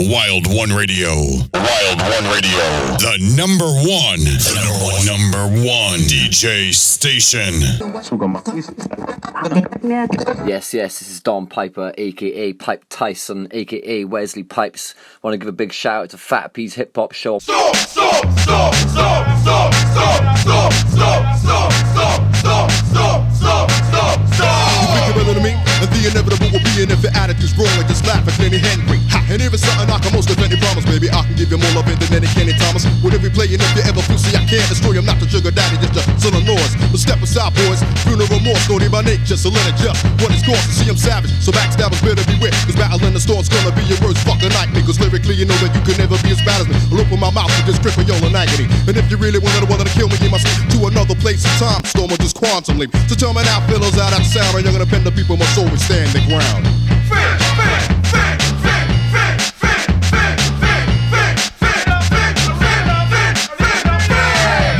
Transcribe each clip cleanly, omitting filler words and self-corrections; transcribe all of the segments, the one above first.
Wild One Radio. Wild One Radio. The number one DJ station. Yes, this is Don Piper, aka Pipe Tyson, aka Wesley Pipes. Want to give a big shout out to F.A.T.P's Hip Hop Show. Stop. You think you're better than me? And the inevitable will be, and if your attitude's wrong, like just laugh at Lenny Henry. Ha! And if it's something I can most of any promise, baby, I can give you more love than any Kenny Thomas. With every play, and if you ever feel, see, I can't destroy him, not the sugar daddy, just the son of noise. But step aside, boys, funeral remorse, naughty by nature, so let it just what it's cost to see him savage. So backstabbers better beware, cause battle in the storm's gonna be your worst fucking nightmare. Cause lyrically, you know that you can never be as bad as me. I'll open my mouth and just grip a y'all in agony. And if you really wanted to kill me, you must leave to another place in time, storm or just quantum leap. So tell me now, fellas, out that sound, and you're gonna pen the people must always stand the ground.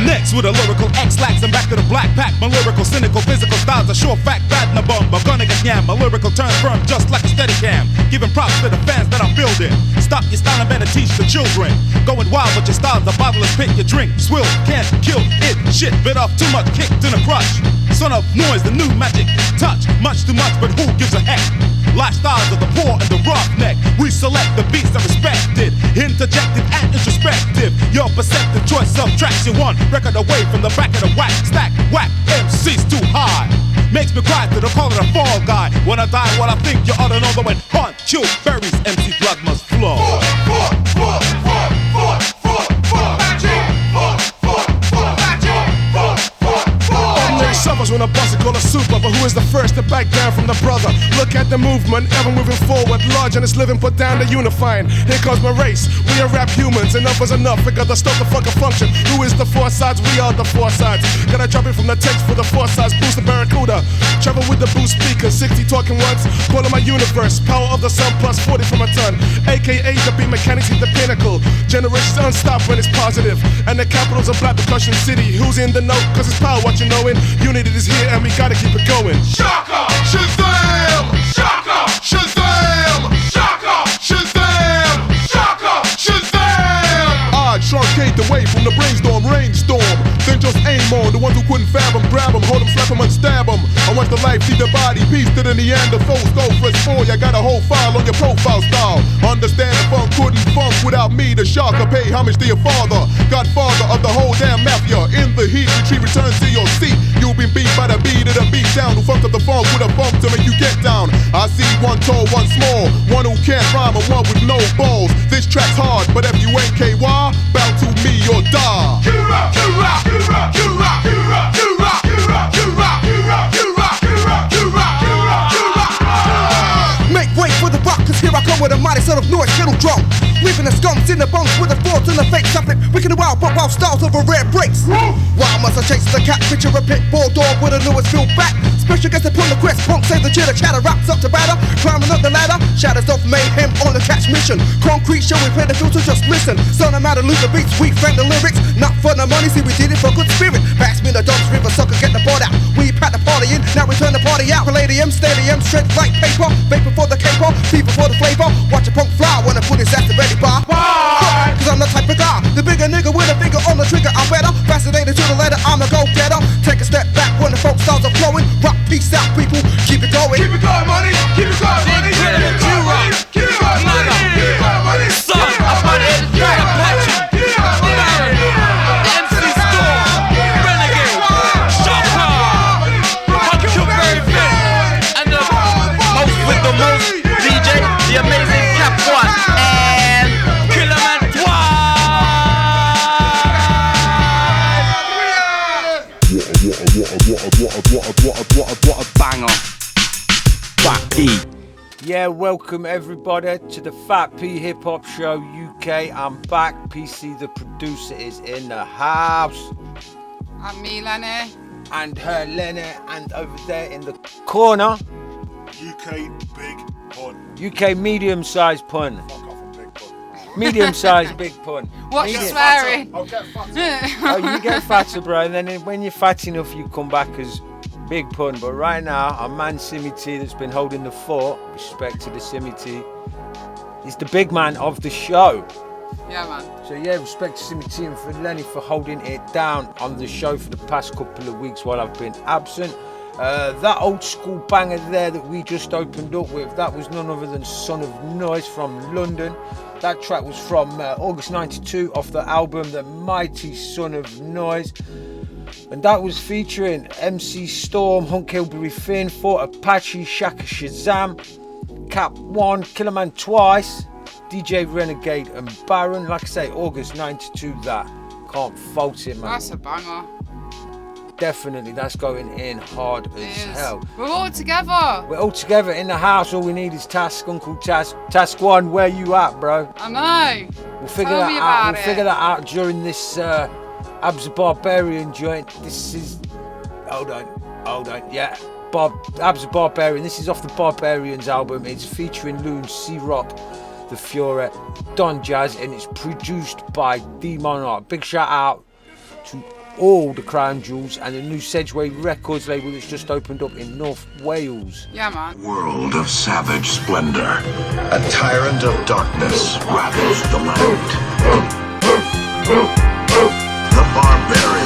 Next with a lyrical X-lax and back to the black pack. My lyrical, cynical, physical styles are sure fact, bad in a bum. I'm gonna get yam. My lyrical turns firm just like a steady cam. Giving props to the fans that I'm building. Stop your style and better teach the children. Going wild with your styles, the bottle is pick your drink. Swill, can't kill it. Shit, bit off too much, kicked in a crush. Son of noise, the new magic touch. Much too much, but who gives a heck? Lifestyles of the poor and the roughneck. We select the beats that respected, interjected and introspective. Your perceptive choice subtracts you one record away from the back of the whack stack. Whack MC's too high. Makes me cry to the call of the fall guy. When I die, what I think you ought to know that when hunt, kill, berries, MC blood must flow. Suffers when a boss is called a super, but who is the first to back down from the brother? Look at the movement, ever moving forward, large and it's living, put down the unifying. Here comes my race, we are rap humans, enough is enough, we gotta stop the fucking function. Who is the four sides? We are the four sides. Gotta drop it from the text for the four sides, boost the barracuda. Travel with the boost speakers, 60 talking once, call it my universe. Power of the sun plus 40 from a ton, aka the beat mechanics hit the pinnacle. Generations unstopped when it's positive, and the capital's a black percussion city. Who's in the know? Cause it's power, what you knowin'. Unity is here and we gotta keep it going. Shaka, Shazam! Shaka, Shazam! Shaka, Shazam! Shaka, Shazam! I truncate the way from the brainstorm, rainstorm. Then just aim on the ones who couldn't fathom, grab them, hold them, slap them and stab them. I watch the life, see the body, piece to the Neanderthals. Go for it, for ya, got a whole file on your profile style. Understand the funk couldn't funk without me. The Shaka pay homage to your father, godfather of the whole damn mafia. In the heat, retreat, return to your seat. You've been beat by the beat of the beat down. Who funked up the funk with a bump to make you get down. I see one tall, one small, one who can't rhyme and one with no balls. This track's hard, but if you ain't KY, bow to me or die. You rock, you rock, you rock, you rock, you rock, you rock, you rock, you rock, you rock, you rock, you rock, you rock, you rock, you rock. Make way for the rock, cause here I come with a mighty son of noise, kettle drum. Leaving the scums in the bones with the thoughts and the fake something. Wicked and wild, but wild styles over rare breaks. Why must I chase the cat? Picture a pit bull dog with a newest field back. Special guest to pull the crest, punk save the chitter chatter, rocks up to batter. Climbing up the ladder, shadows of mayhem on the catch mission. Concrete show, we play the filter, just listen. Son of matter, lose the beats, we friend the lyrics. Not for the money, see we did it for good spirit. Pass me the Dogs River, sucker, get the board out. We pat the party in, now we turn the party out. Palladium, stadium, strength like paper. Vapor for the caper, fever for the flavor. Watch a punk fly when I put his ass to ready bar. Why? Cause I'm the type of guy, the bigger nigga with a finger on the trigger. I'm better, fascinated to the letter, I'm a go-getter. Take a step back when the folk styles are flowing. Rock, peace out, people, keep it going. Keep it going, money, keep it going, money. Keep it going, money, keep it going, money. Keep it going, money. Son, I'm on it, Apache. MC Storm, Renegade, Shaka, Hunt Kill Very Fit, and the most with the most, DJ, the amazing Cap One, and Killer Man What a banger. F.A.T.P. Yeah, welcome everybody to the F.A.T.P Hip Hop Show UK. I'm back. PC the producer is in the house. And me, Leni. And her, Leni. And over there in the corner, UK big pun. UK medium-sized pun. Fuck off on big pun. Medium-sized big pun. What's your swearing? I'll get fatter. Oh, you get fatter, bro. And then when you're fat enough, you come back as big pun. But right now, our man Simmy T that's been holding the fort. Respect to the Simmy T. is the big man of the show. Yeah, man. So yeah, respect to Simmy T and for Leni for holding it down on the show for the past couple of weeks while I've been absent. That old school banger there that we just opened up with, that was none other than Son of Noise from London. That track was from August 92 off the album The Mighty Son of Noise. And that was featuring MC Storm, Hunk Hillbilly Finn, Fort Apache, Shaka Shazam, Cap One, Killerman Twice, DJ Renegade and Baron. Like I say, August 92 that. Can't fault it, man. That's a banger. Definitely, that's going in hard as hell. We're all together. We're all together in the house. All we need is Task, Uncle Task. Task One, where you at, bro? I know. We'll figure Tell that me out. about We'll it. figure that out during this Abs the Barbarian joint. This is. Hold on. Yeah. Abs the Barbarian. This is off the Barbarians album. It's featuring Loon, C-Rock, The Fury, Don Jazz, and it's produced by D Monarch. Big shout out to all the crown jewels and the new Sedgway Records label that's just opened up in North Wales. Yeah, man. World of savage splendor. A tyrant of darkness ravaged the land. The barbarian.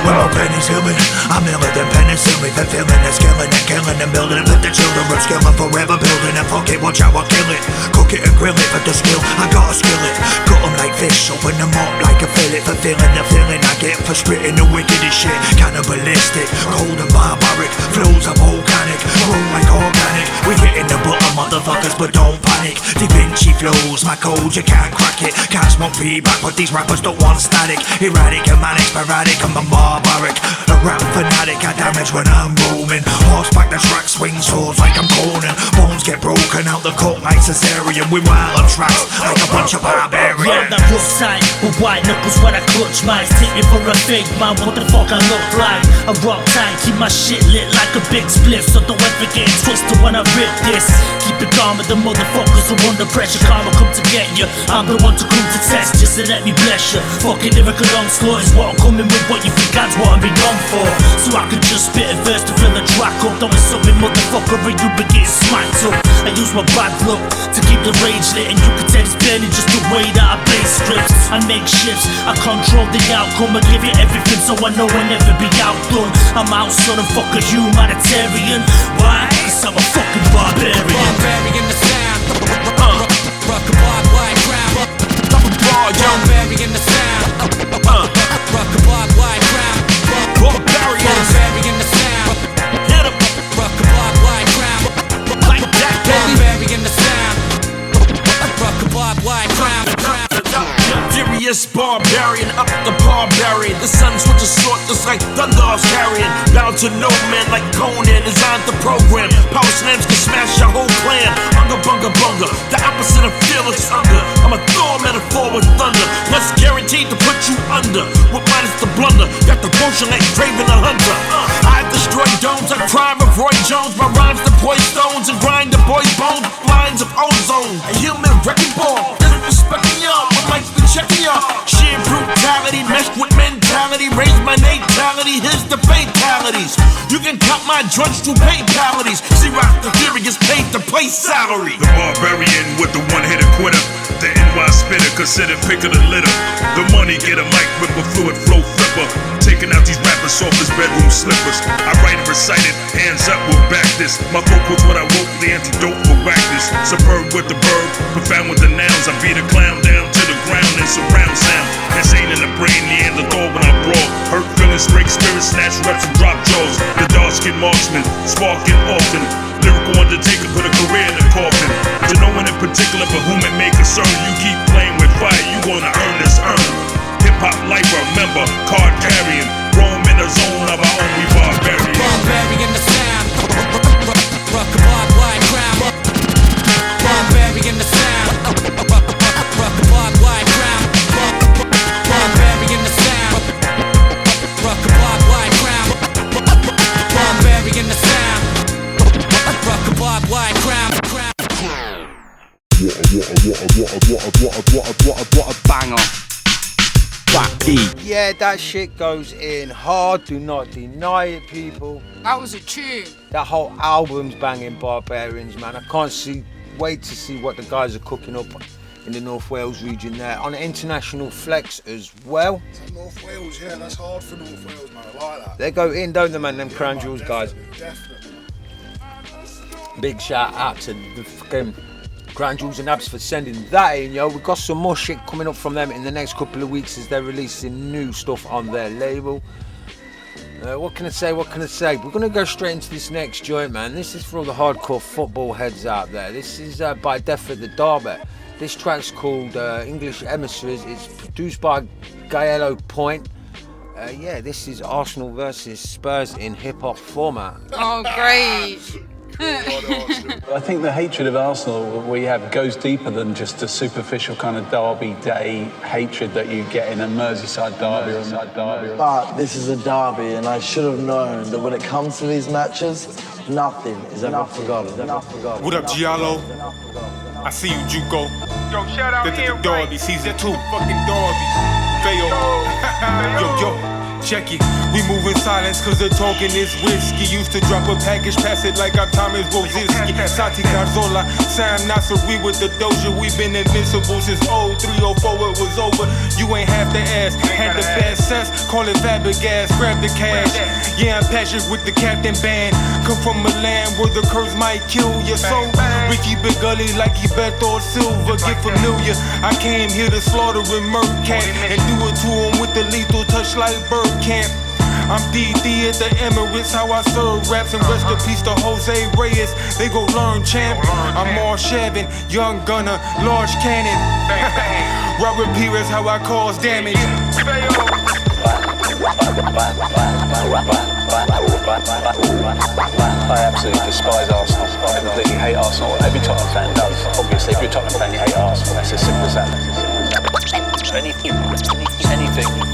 When my penny's human, I'm iller than penicillin. Fulfilling and skilling and killing and building and with the children of skilling forever building and fuck it, watch how I kill it. Cook it and grill it, but the skill, I got a skillet. Cut them like fish, open them up like a fillet. Fulfilling the feeling I get for spitting the wickedest shit. Cannibalistic, cold and barbaric. Flows are volcanic, roll like organic. We hitting the bottom, motherfuckers, but don't panic. Da Vinci flows, my code, you can't crack it. Can't smoke feedback, but these rappers don't want static. Erratic and manic, sporadic, I'm a barbaric. A rap fanatic, I damage when I'm roaming. Horseback the track, swing swords like I'm Conan. Bones get broken out the cut like cesarean. We wild on tracks like a bunch of barbarians. Round that rough side with white knuckles when I clutch mine. Take me for a fake man, what the fuck I look like? I rock tight, keep my shit lit like a big spliff. So don't ever get twisted when I rip this. Keep it calm with the motherfuckers who under pressure. Karma come to get you, I'm the one to come to test. Just to let me bless you. Fucking lyrical onslaught is what I'm coming with. What you think that's what I've been known for. So I could just spit a verse to fill the track up. Don't something motherfucker or you be getting smacked up. I use my bad luck to keep the rage lit. And you can tell it's burning just the way that I play scripts. I make shifts, I control the outcome. I give you everything so I know I'll never be outdone. I'm out son and fuck a humanitarian. Why? Cause I'm a fucking barbarian. Barbarian the sound. Rock a barbed wire crown. Barbarian the sound. Rock a barbed wire crown. Barbarian the sound. Hit 'em. Rock a barbed wire crown. Like that, baby. Barbarian the sound. Rock a barbed wire crown. Furious barbarian, up the barbarian. The sun switches short just like Thunder's carrying. Bound to no man like Conan, designed the program. Power slams can smash your whole clan. Bunga bunga bunga, the opposite of fearless hunger. I'm a Thor metaphor with thunder. Less guaranteed to put you under. What minus the blunder? Got the potion like Draven the Hunter. I destroy domes, I crime of Roy Jones. My rhymes deploy stones and grind the boy's bones. Lines of ozone, a human wrecking ball. Disrespecting y'all, my mic's been checking y'all. Sheer brutality, meshed with mentality. Raise my natality, here's the fatalities. You can count my drugs through fatalities. See, rock the theory gets paid to play salary. The barbarian with the one-hitter quitter. The NY spitter, considered pick of the litter. The money get a mic with a fluid flow flipper. Taking out these rappers off his bedroom slippers. I write and recite it, hands up, we'll back this. My throat was what I wrote, the antidote for whackness. Superb with the verb, profound with the nouns. I beat a clown down to the ground and surround sound. Insane in the brain, Neanderthal when I brawl. Hurt feelings, break spirits, snatch reps and drop jaws. The dark-skinned marksman, sparking often. Lyrical undertaker, put a career in the coffin. To no one in particular, but whom it may concern. You keep playing with fire, you gonna earn this earn. Hip-hop life, remember, card carrying. Roam in a zone of our own, we barbarian. Barbarian the sound. Rock a barbed wire crown. Barbarian the sound. Rock a barbed wire crown. Barbarian the sound. Rock a barbed wire crown. Barbarian the sound. Rock a barbed wire crown. What a banger. F.A.T.P. Yeah, that shit goes in hard. Do not deny it, people. That was a tune. That whole album's banging, Barbarians, man. I can't see wait to see what the guys are cooking up in the North Wales region there. On the international flex as well. North Wales, yeah, that's hard for North Wales, man. I like that. They go in, don't they, man, them Crown Jewels guys. Definitely. Big shout out to the fucking Crown Jewels and Abs for sending that in, yo. We've got some more shit coming up from them in the next couple of weeks as they're releasing new stuff on their label. What can I say? We're going to go straight into this next joint, man. This is for all the hardcore football heads out there. This is by F.A.T.P, the Derby. This track's called English Emissaries. It's produced by Gaello Point. Yeah, this is Arsenal versus Spurs in hip-hop format. Oh, great. I think the hatred of Arsenal we have goes deeper than just a superficial kind of derby day hatred that you get in a Merseyside derby. But this is a derby, and I should have known that when it comes to these matches, nothing is ever forgotten. What up, Giallo? I see you, Juco. Yo, shout out here, Derby, season 2. Fucking Derby. Fail. Yo. Check it, we move in silence cause the talking is whiskey. Used to drop a package, pass it like I'm Thomas Wozinski. Sati Carzola, Sam Nassery with the doja. We've been invincible since 0304, it was over. You ain't half the ass, had the bad sense. Call it Fabregas, grab the cash. Yeah, I'm passionate with the captain band. Come from a land where the curse might kill your soul. We keep it gully like Iberto Silva, get familiar. I came here to slaughter and murk cat and do it to him with the lethal touch like Bird Camp. I'm DD at the Emirates, how I serve raps, and rest in peace to Jose Reyes. They go learn, champ. I'm more Shavin, young gunner, large cannon. Robert Pires, how I cause damage. I absolutely despise Arsenal. I completely hate Arsenal. Every Tottenham fan does. Obviously, if you're a Tottenham fan, you hate Arsenal. That's as simple as that. Anything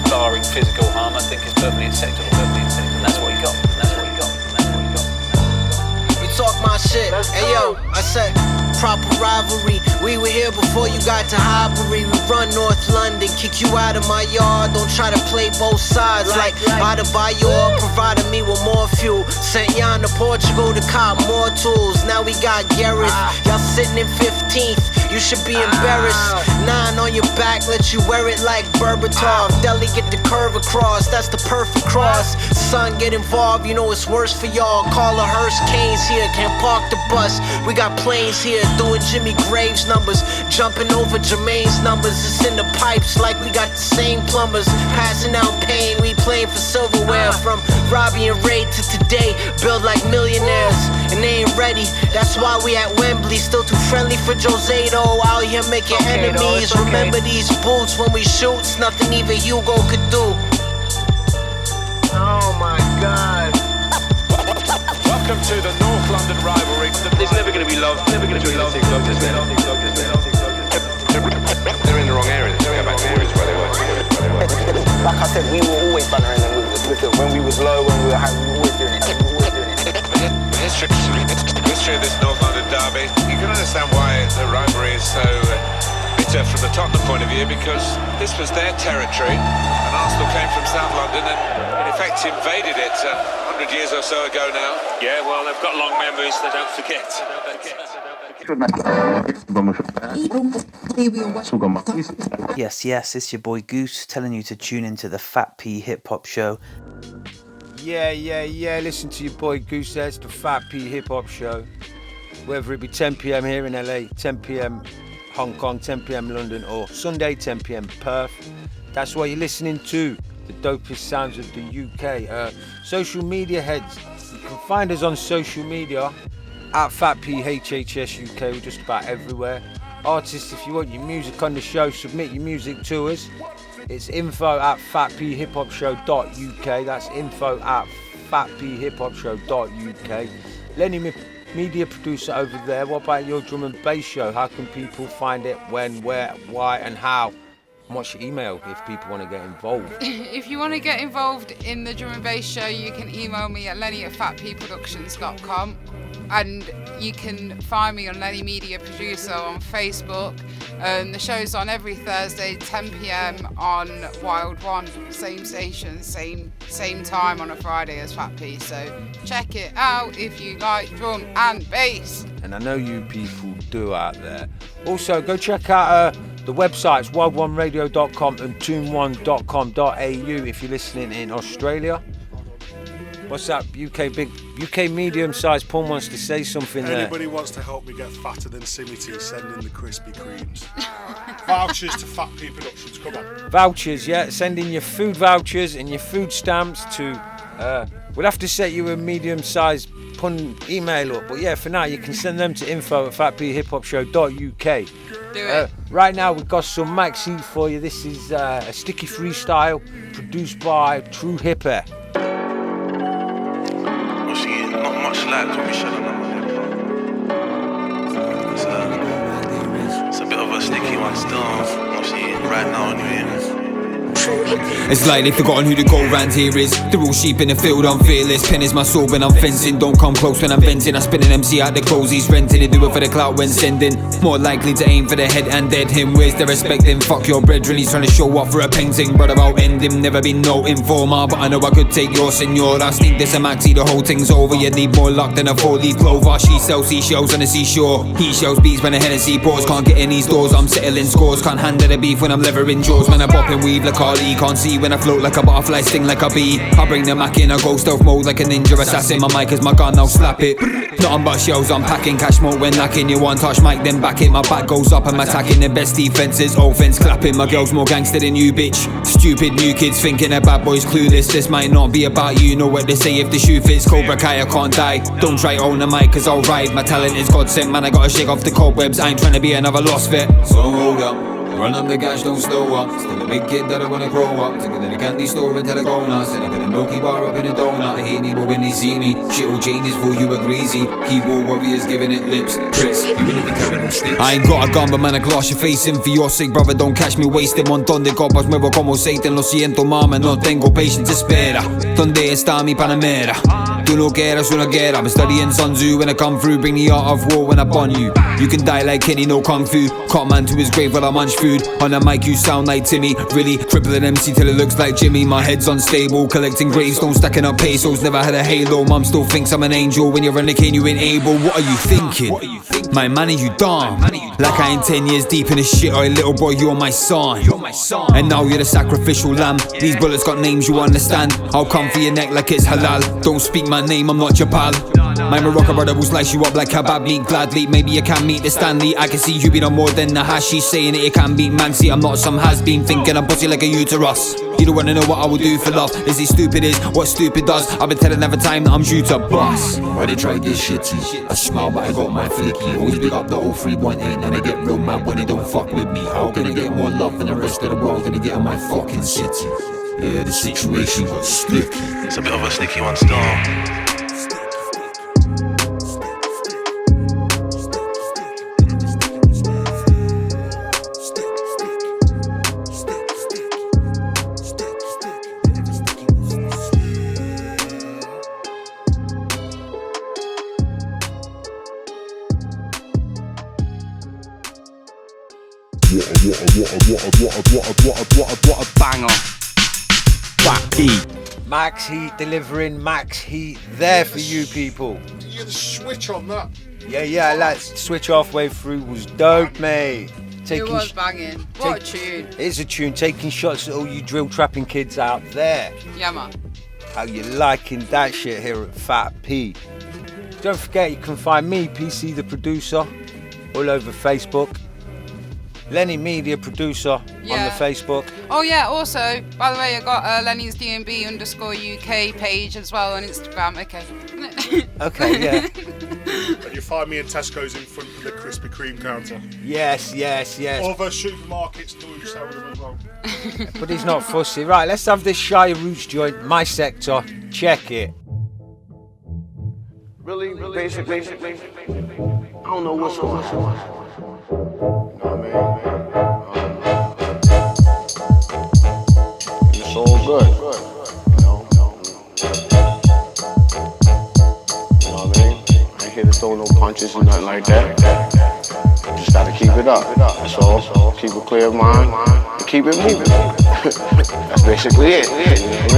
barring physical harm, I think is perfectly acceptable. And that's what you got. You talk my shit. Hey yo, I said proper rivalry. We were here before you got to Highbury. We run North London, kick you out of my yard. Don't try to play both sides like Adebayor provided me with more fuel. Sent Jan to Portugal to cop more tools. Now we got Gareth. Y'all sitting in 15th. You should be embarrassed. 9 on your back, let you wear it like Berbatov. Deli get the curve across, that's the perfect cross. Son, get involved, you know it's worse for y'all. Call a hearse, Canes here, can't park the bus. We got planes here, doing Jimmy Graves numbers. Jumping over Jermaine's numbers. It's in the pipes like we got the same plumbers. Passing out pain, we playing for silverware. From Robbie and Ray to today, build like millionaires. And they ain't ready, that's why we at Wembley. Still too friendly for Josado. Out here making enemies. Remember these boots when we shoot, it's nothing even Hugo could do. Oh my God. Welcome to the North London rivalry. There's never going to be love. Never going to be love. They're in the wrong area. Let's go back to the areas where they were. Like I said, we were always bantering them with them. When we was low, when we were high, we were always doing it. History of this North London derby, you can understand why the rivalry is so bitter from the Tottenham point of view, because this was their territory and Arsenal came from South London and in fact invaded it 100 years or so ago now. Yeah, well, they've got long memories, they don't forget. Yes, it's your boy Goose telling you to tune into the F.A.T.P Hip Hop Show. Yeah, listen to your boy Goose there. It's the F.A.T.P Hip Hop Show. Whether it be 10 p.m. here in LA, 10 p.m. Hong Kong, 10 p.m. London, or Sunday, 10 p.m. Perth. That's what you're listening to. The dopest sounds of the UK. Social media heads. You can find us on social media at F.A.T.P HHS UK. We're just about everywhere. Artists, if you want your music on the show, submit your music to us. It's info@fatphiphopshow.uk. That's info@fatphiphopshow.uk. Leni Media producer over there. What about your drum and bass show? How can people find it? When, where, why, and how? And what's your email if people want to get involved? If you want to get involved in the drum and bass show, you can email me at lenny@fatpproductions.com. And you can find me on Leni Media Producer on Facebook. The show's on every Thursday, 10 p.m. on Wild One. Same station, same time on a Friday as F.A.T.P. So check it out if you like drum and bass. and I know you people do out there. Also, go check out the websites wild1radio.com and tune1.com.au if you're listening in Australia. What's that? UK medium-sized Paul wants to say something there. Anybody wants to help me get fatter than Simmy T, send in the Krispy Kremes. Vouchers to F.A.T.P Productions, come on. Vouchers, yeah. Send in your food vouchers and your food stamps to... we'll have to set you a medium-sized pun email up. But yeah, for now, you can send them to info@fatphiphopshow.uk. Do it. Right now, we've got some Max Heat for you. This is a sticky freestyle produced by True Hipper. Not much like what we should have done. It's a bit of a sticky one still. Obviously, right now anyway. It's like they've forgotten who the go round here is. They're all sheep in the field, I'm fearless. Pen is my sword when I'm fencing. Don't come close when I'm venting. I spin an MC out the clothes he's renting. They do it for the clout when sending. More likely to aim for the head and dead him. Where's the respect then? Fuck your brethren. He's trying to show off for a painting. Brother, I'll end him. Never been no informer, but I know I could take your senor. I sneak this a maxi, the whole thing's over. You need more luck than a 4-leaf clover. She sells seashells on the seashore. He shells beats when the Hennessy pours. Can't get in these doors, I'm settling scores. Can't handle the beef when I'm levering jaws. Man, I bop and weave like Ali. Can't see when I float like a butterfly, sting like a bee. I bring the Mac in, I go stealth mode like a ninja assassin. My mic is my gun, I'll slap it. Nothing but shells, I'm packing cash mode when lacking. You one touch mic, then back it. My back goes up, I'm attacking. The best defenses, offense clapping. My girl's more gangster than you, bitch. Stupid new kids thinking a bad boy's clueless. This might not be about you, know what they say if the shoe fits. Cobra Kai, I can't die. Don't try own a mic, cause I'll ride. My talent is God sent, man, I gotta shake off the cobwebs. I ain't trying to be another lost vet. So hold up. Run up the gas, don't slow up. Still a big kid that I wanna grow up. Take it to the candy store until I go nuts. And I got a milky bar up in a donut. I hate people when they see me. Shit will change for you are greasy. Keyboard warriors giving it lips. Tricks, you really be carrying them sticks. I ain't got a gun, but man, I glass your face in. For your sake, brother, don't catch me wasting. Montón de copas, muevo como Satan. Lo siento, mama, no tengo patience, espera. ¿Dónde está mi Panamera? Tú no quieras una guerra. I'm studying Sun Tzu when I come through. Bring the art of war when I bun you. You can die like Kenny, no kung fu. Caught man to his grave while I munch food. On the mic you sound like Timmy. Really crippling MC till it looks like Jimmy. My head's unstable, collecting gravestones, stacking up pesos. Never had a halo, mum still thinks I'm an angel. When you're on the cane you ain't able. What are you thinking? My man, are you dumb? Like I ain't 10 years deep in this shit. Oi little boy, you're my son. And now you're the sacrificial lamb. These bullets got names you understand. I'll come for your neck like it's halal. Don't speak my name, I'm not your pal. My Morocco brother will slice you up like kebab meat gladly. Maybe you can meet the Stanley. I can see you be no more than the hash. She's saying that you can beat man. See, I'm not some has-been thinking I'm pussy like a uterus. You don't wanna know what I will do for love. Is he stupid is what stupid does. I've been telling every time that I'm due to bust. Why they try this shitty? I smile but I got my flicky. Always big up the 0318 and I get real mad when they don't fuck with me. How can I get more love than the rest of the world gonna get in my fucking city? Yeah, the situation got sticky. It's a bit of a sticky one still. What a banger. F.A.T.P. Max Heat delivering Max Heat there for you people. Did you get the switch on that? Yeah, that switch halfway through was dope, mate. It was banging. What a tune. It's a tune, taking shots at all you drill trapping kids out there. Yeah, man. How you liking that shit here at F.A.T.P. Don't forget you can find me, PC the producer, all over Facebook. Leni Media Producer on the Facebook. Oh yeah, also, by the way, I got Lenny's DMB _UK page as well on Instagram. Okay. Okay, yeah. And you find me in Tesco's in front of the Krispy Kreme counter. Yes. Other supermarkets do sell them as well. But he's not fussy. Right, let's have this Shire Roots joint, My Sector. Check it. Really, basically, I don't know what's on. It's all good, you know what I mean? I ain't here to throw no punches or nothing like that. Just gotta keep it up, that's all. Keep a clear mind and keep it moving. That's basically it, you know what I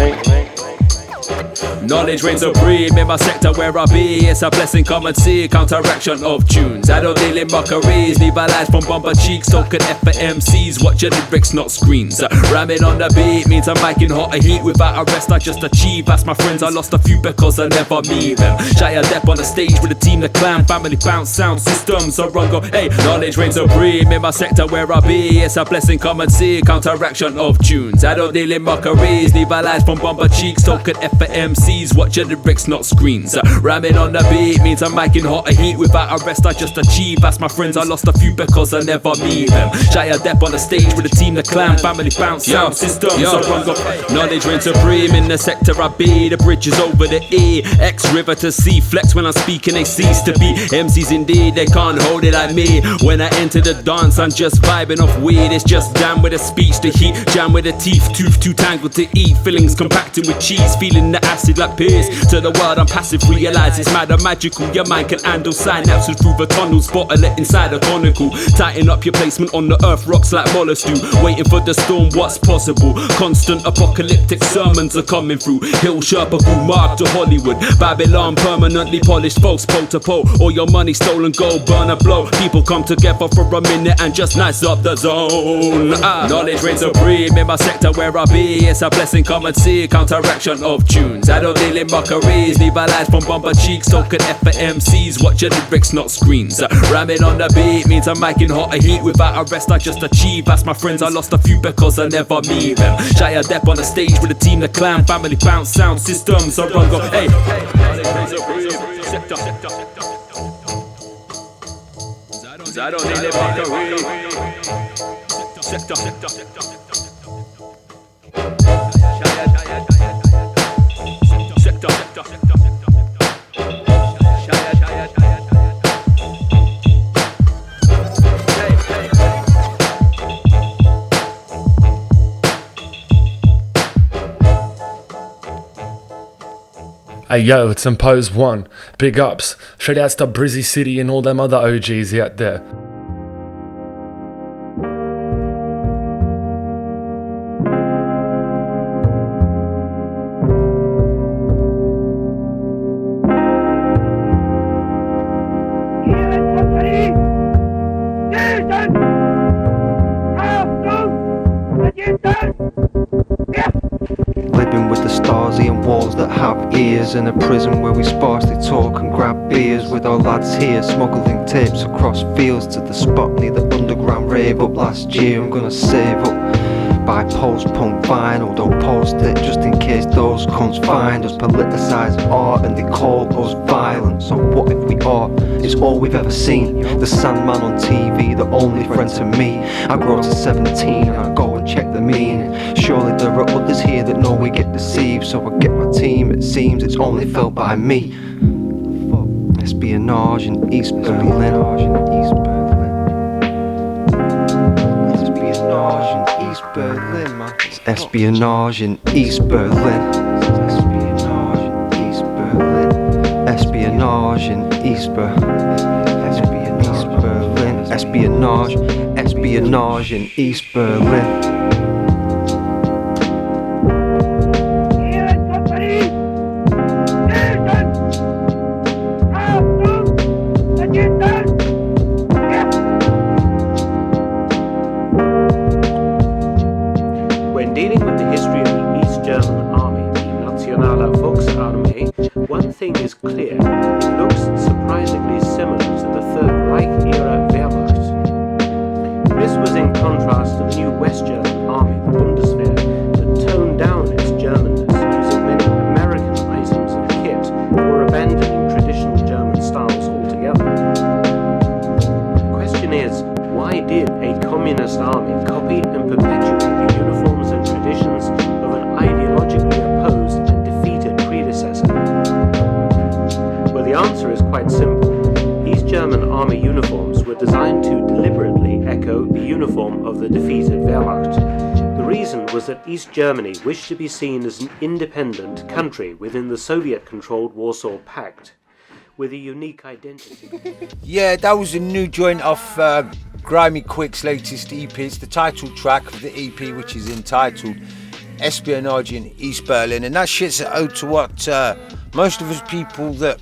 mean? Knowledge reigns supreme in my sector where I be. It's a blessing, come and see. Counteraction of tunes. I don't deal in mockeries. Leave a life from bumper cheeks. Token F for MCs. Watch your lyrics, not screens. Ramming on the beat means I'm making hotter heat. Without a rest, I just achieve. That's my friends, I lost a few because I never meet them. Shy a dep on the stage with a team, the clan, family, bounce, sound systems. So run go, hey, knowledge reigns supreme in my sector where I be. It's a blessing, come and see. Counteraction of tunes. I don't deal in mockeries. Leave a life from bumper cheeks. Token F for MCs. Watch your lyrics, not screens. Ramming on the beat means I'm making hotter heat. Without a rest, I just achieve. That's my friends, I lost a few because I never meet them. Shy a dep on the stage with a team, the clan, family, bounce, sound systems. So run go, knowledge reigns supreme in the sector I be. The bridge is over the E, X river to C. Flex when I'm speaking, they cease to be MCs indeed, they can't hold it like me. When I enter the dance, I'm just vibing off weed. It's just damn with the speech, the heat, jam with the teeth, tooth too tangled to eat. Fillings compacting with cheese, feeling the acid like peers. To the world I'm passive, realize it's mad and magical. Your mind can handle synapses through the tunnels, bottle it inside a conical. Tighten up your placement on the earth, rocks like mollusks do. Waiting for the storm, what's possible? Constant apocalyptic sermons are coming through. Hill Sherpa grew mark to Hollywood. Babylon permanently polished, folks pole to pole. All your money stolen, gold, burn a blow. People come together for a minute and just nice up the zone. Knowledge reigns supreme in my sector where I be. It's a blessing, come and see. Counteraction of tunes. I don't deal in mockeries. Leave a life from bumper cheeks. Token F for MCs. Watch your lyrics, not screens. Ramming on the beat means I'm making hotter heat. Without a rest, I just achieve. That's my friends, I lost a few because I never meet them. Shy a dep on the stage with a team, the clan, family, bounce, sound systems. So run go, hey. I don't need a mockery. Hey yo, it's Impose One. Big ups. Shout outs to VYRIZZY City and all them other OGs out there. Living with the Stasi and walls that have ears. In a prison where we sparsely talk and grab beers with our lads here, smuggling tapes across fields to the spot near the underground rave up last year. I'm gonna save up, buy post-punk vinyl, don't post it just in case those cunts find us. Politicise art and they call us violent. So what if we are? It's all we've ever seen. The Sandman on TV, the only friend to me. I grow to 17 and I go and check the meaning. Surely there are others here that know we get deceived. So I get my team, it seems it's only felt by me. Espionage in East Berlin. Espionage in East Berlin, man. It's espionage in East Berlin. Espionage in East Berlin. Espionage in East Berlin. Espionage, espionage in East Berlin. When dealing with the history of the East German army, the Nationale Volksarmee, one thing is clear: it looks surprisingly similar to the Third Reich-era Wehrmacht. This was in contrast to the new West German army, the Bundeswehr, that toned down its Germanness, using many American items of kit or abandoning traditional German styles altogether. The question is, why did a communist army copy and perpetuate the uniforms and traditions of an ideologically opposed and defeated predecessor? Well, the answer is quite simple. East German army uniforms were designed to deliberately echo the uniform of the defeated Wehrmacht. The reason was that East Germany wished to be seen as an independent country within the Soviet-controlled Warsaw Pact, with a unique identity. Yeah, that was a new joint off Grimy Quick's latest EP. It's the title track of the EP, which is entitled espionage in East Berlin, and that shit's an ode to what most of us people that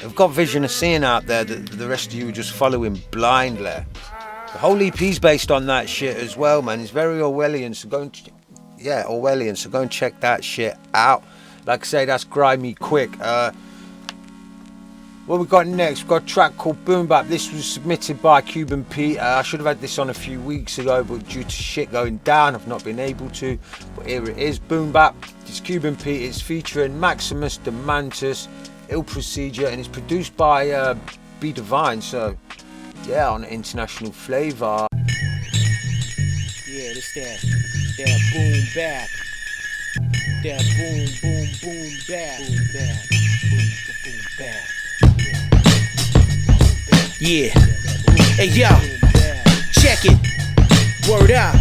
have got vision of seeing out there that the rest of you are just following blindly. The whole EP's based on that shit as well, man. It's very Orwellian, so go and check that shit out. Like I say, that's Grimy Quick. What we got next? We've got a track called Boom Bap. This was submitted by Cuban Pete. I should have had this on a few weeks ago, but due to shit going down, I've not been able to. But here it is, Boom Bap. It's Cuban Pete. It's featuring Maximus Demantis, Ill Procedure, and it's produced by B Divine. So, yeah, on international flavour. Yeah, this that boom bap. That boom, boom, boom bap. Boom bap. Boom, boom bap. Yeah. Hey yo, check it. Word up.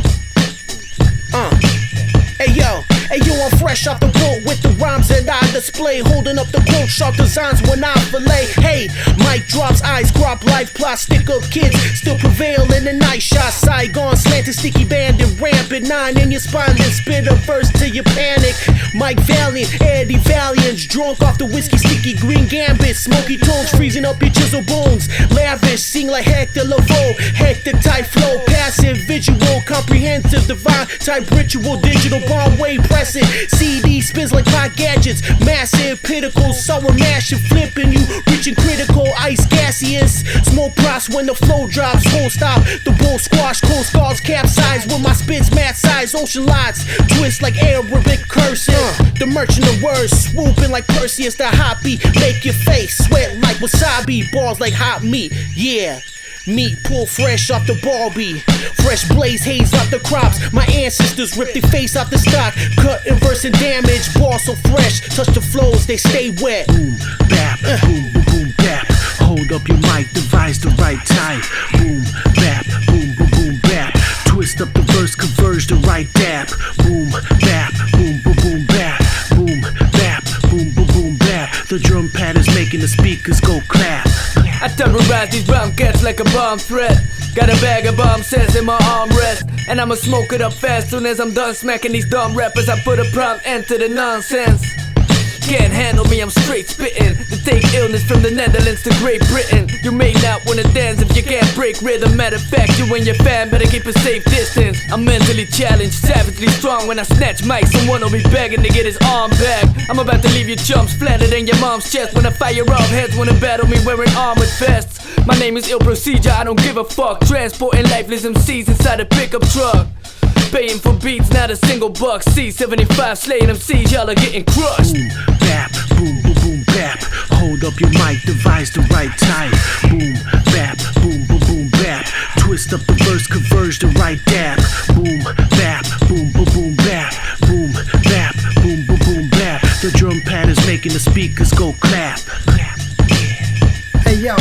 Hey yo, I'm fresh off the boat with the rhymes that I display, holding up the quote, sharp designs when I fillet. Hey, mic drops, eyes crop, life plot, stick up kids, still prevail in the night shot. Saigon, slanted, sticky bandit, rampant, 9 in your spine, then spit a verse till you panic. Mike Valiant, Eddie Valiant's drunk off the whiskey, sticky green gambit, smoky tones, freezing up your chisel bones. Lavish, sing like Hector Lavoe, Hector type flow, passive, visual, comprehensive, divine type ritual, digital bomb way pressing. CD spins like hot gadgets, massive pinnacles, sour mash and flipping you, reaching critical, ice gaseous. Smoke props when the flow drops, whole stop. The bull squash, cold scars capsize with my spits mad size, ocean lights twist like Arabic cursing. The merchant of words swooping like Perseus, the hot beat make your face sweat like wasabi, balls like hot meat. Yeah. Meat pull fresh off the Barbie, fresh blaze haze off the crops. My ancestors ripped their face off the stock, cut and verse and damage. Ball so fresh, touch the flows, they stay wet. Boom, bap, boom, boom, boom, bap. Hold up your mic, devise the right type. Boom, bap, boom, boom, boom, bap. Twist up the verse, converge the right dap. Boom, bap, boom, boom, boom, bap. Boom, bap, boom, boom, boom, bap. The drum pad is making the speakers go clap. I terrorize these drum cats like a bomb threat. Got a bag of bomb sets in my armrest, and I'ma smoke it up fast soon as I'm done smacking these dumb rappers. I put a prompt end to the nonsense. Can't handle me, I'm straight spitting. To take illness from the Netherlands to Great Britain. You may not wanna dance if you can't break rhythm. Matter of fact, you and your fam better keep a safe distance. I'm mentally challenged, savagely strong. When I snatch mic, someone will be begging to get his arm back. I'm about to leave your chumps flattered in your mom's chest. When I fire off, heads wanna battle me wearing armored vests. My name is Ill Procedure, I don't give a fuck. Transporting lifeless MCs inside a pickup truck. Paying for beats, not a single buck. C75 slaying MCs, y'all are getting crushed. Boom, bap, boom, boom, boom, bap. Hold up your mic, devise the right type. Boom, bap, boom, boom, boom, bap. Twist up the verse, converge the right dap. Boom, bap, boom, boom, boom, bap. Boom, bap, boom, boom, boom, bap. The drum pad is making the speakers go clap. Hey yo,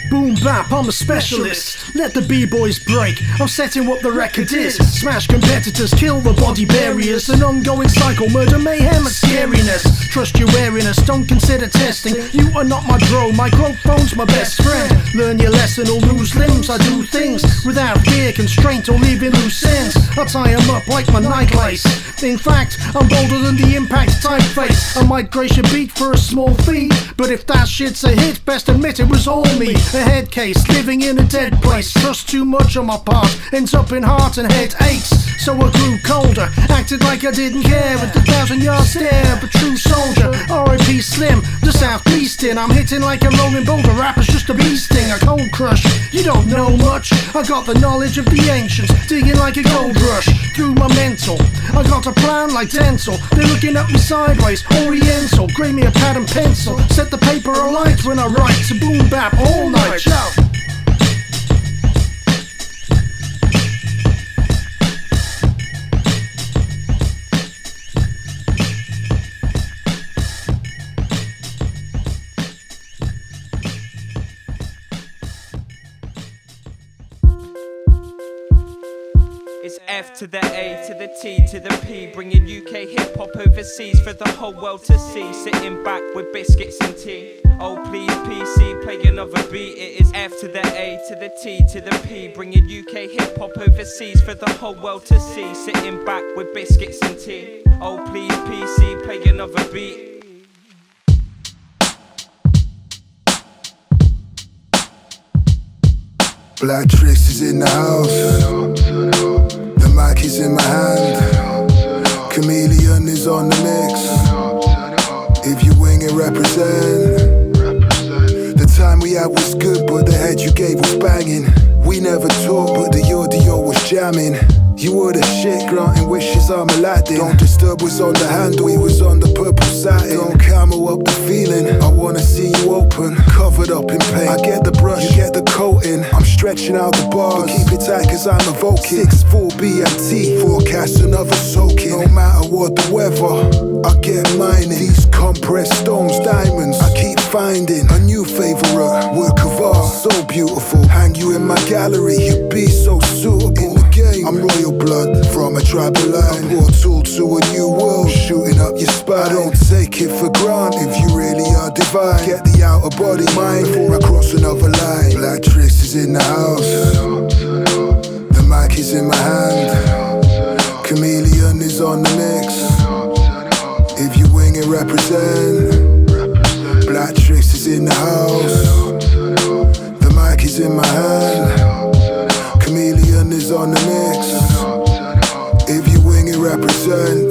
boom bap, I'm a specialist. Let the b-boys break, I'm setting what the record is. Smash competitors, kill the body barriers. An ongoing cycle, murder, mayhem and scariness. Trust your wariness, don't consider testing. You are not my bro, microphone's my best friend. Learn your lesson or lose limbs. I do things without fear, constraint or leaving loose ends. I tie them up like my necklace. In fact, I'm bolder than the impact typeface. I might grace your beat for a small fee, but if that shit's a hit, best admit it was all me. A head case, living in a dead place. Trust too much on my part, ends up in heart and head aches. So I grew colder, acted like I didn't care. At the 1,000-yard stare of a true soldier. R.I.P. Slim, the southeastern. I'm hitting like a rolling boulder, rapper's just a bee sting. A cold crush, you don't know much. I got the knowledge of the ancients, digging like a gold rush. Through my mental, I got a plan like dental. They're looking at me sideways, oriental. Grade me a pad and pencil, set the paper alight when I write. To boom bap all night, shout. It's F to the A to the T to the P, bringing UK hip hop overseas for the whole world to see. Sitting back with biscuits and tea. Oh please PC, play another beat. It is F to the A to the T to the P, bringing UK hip hop overseas for the whole world to see. Sitting back with biscuits and tea. Oh please PC, play another beat. Black Tricks is in the house. The mic is in my hand. Chameleon is on the mix. If you wing it, represent. The time we had was good, but the head you gave was banging. We never talked, but the audio was jamming. You were the shit, granting wishes I'm Aladdin. Don't Disturb was on the handle, he was on the purple satin. Don't camel up the feeling, I wanna see you open, covered up in paint. I get the brush, you get the coating. I'm stretching out the bars, but keep it tight cause I'm evoking 6'4" BMT, forecast another soaking. No matter what the weather, I get mining. These compressed stones, diamonds, I keep finding. A new favourite, work of art, so beautiful. Hang you in my gallery, you'd be so suitable. In the game, I'm royal blood from a tribal line. I brought tool to a new world, shooting up your spine. I don't take it for granted if you really are divine. Get the outer body mind before I cross another line. Black Tricks is in the house. The mic is in my hand. Chameleon is on the mix. If you wing it, represent. Black Tricks is in the house. The mic is in my hand. Chameleon is on the mix. If you wing it, represent.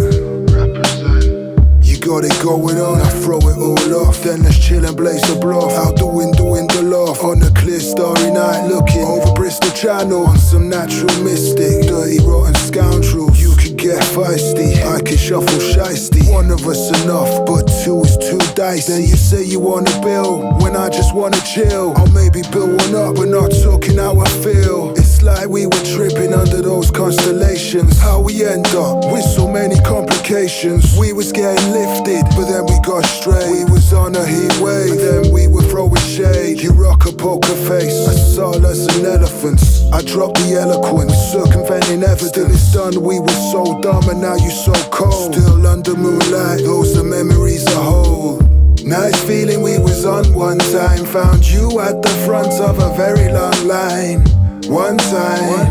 You got it going on, I throw it all off. Then let's chill and blaze the bluff. Out the window in the loft. On a clear starry night, looking over Bristol Channel. On some natural mystic, dirty rotten scoundrels. You could get feisty, I could shuffle shiesty. One of us enough, but two is too dicey. Then you say you wanna build, when I just wanna chill. I'll maybe build one up, but not talking how I feel. It's like we were tripping under those constellations. How we end up with so many complications. We was getting lifted, but then we got straight. We was on a heat wave, but then we were throwing shade. You rock a poker face, I saw us and elephants. I dropped the eloquence, circumventing evidence. Still it's done, we were so dumb and now you so cold. Still under moonlight, those the memories I hold. Nice feeling we was on one time. Found you at the front of a very long line. One time.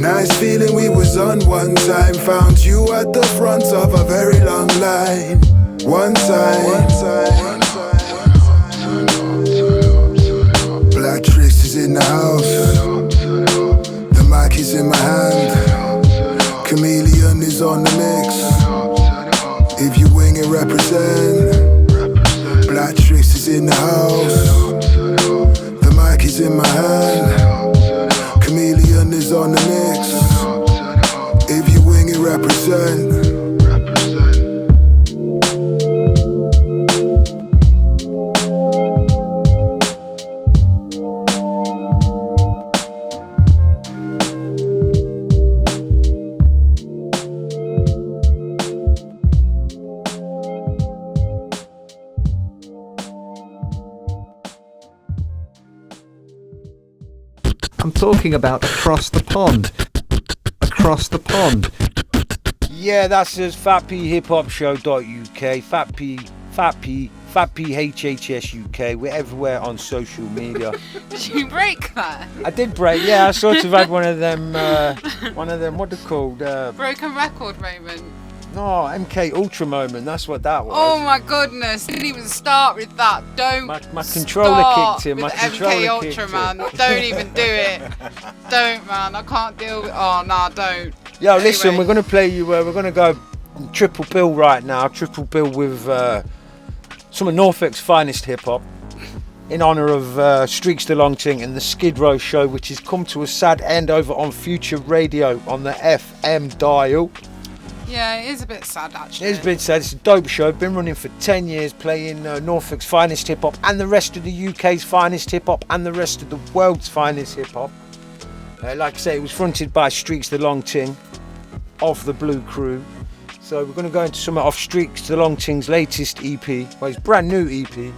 Nice feeling we was on one time. Found you at the front of a very long line. One time. Black Tricks is in the house. The mic is in my hand. Chameleon is on the mix. If you wing it, represent. Black Tricks is in the house. The mic is in my hand. Chameleon is on the mix. If you wing it, represent. I'm talking about across the pond. Across the pond. Yeah, that's us, FATPhiphopshow.uk, FATP HHS UK. We're everywhere on social media. Did you break that? I did break, yeah. I sort of had one of them, what they're called? Broken record moment. No, MK Ultra moment, that's what that was. Oh my goodness, didn't even start with that. Don't My controller kicked in, my with controller MK kicked Ultra, in. man. Don't even do it. Don't, man. I can't deal with. Oh, nah, don't. Yo, listen, we're gonna play you. We're gonna go triple bill right now. Triple bill with some of Norfolk's finest hip hop, in honour of Streaks the Long Ting and the Skid Row show, which has come to a sad end over on Future Radio on the FM dial. Yeah, it is a bit sad actually. It's been sad. It's a dope show. Been running for 10 years, playing Norfolk's finest hip hop and the rest of the UK's finest hip hop and the rest of the world's finest hip hop. Like I say, it was fronted by Streaks the Long Ting of the Blue Crew. So we're going to go into some of Streaks the Long Ting's latest EP, well, his brand new EP,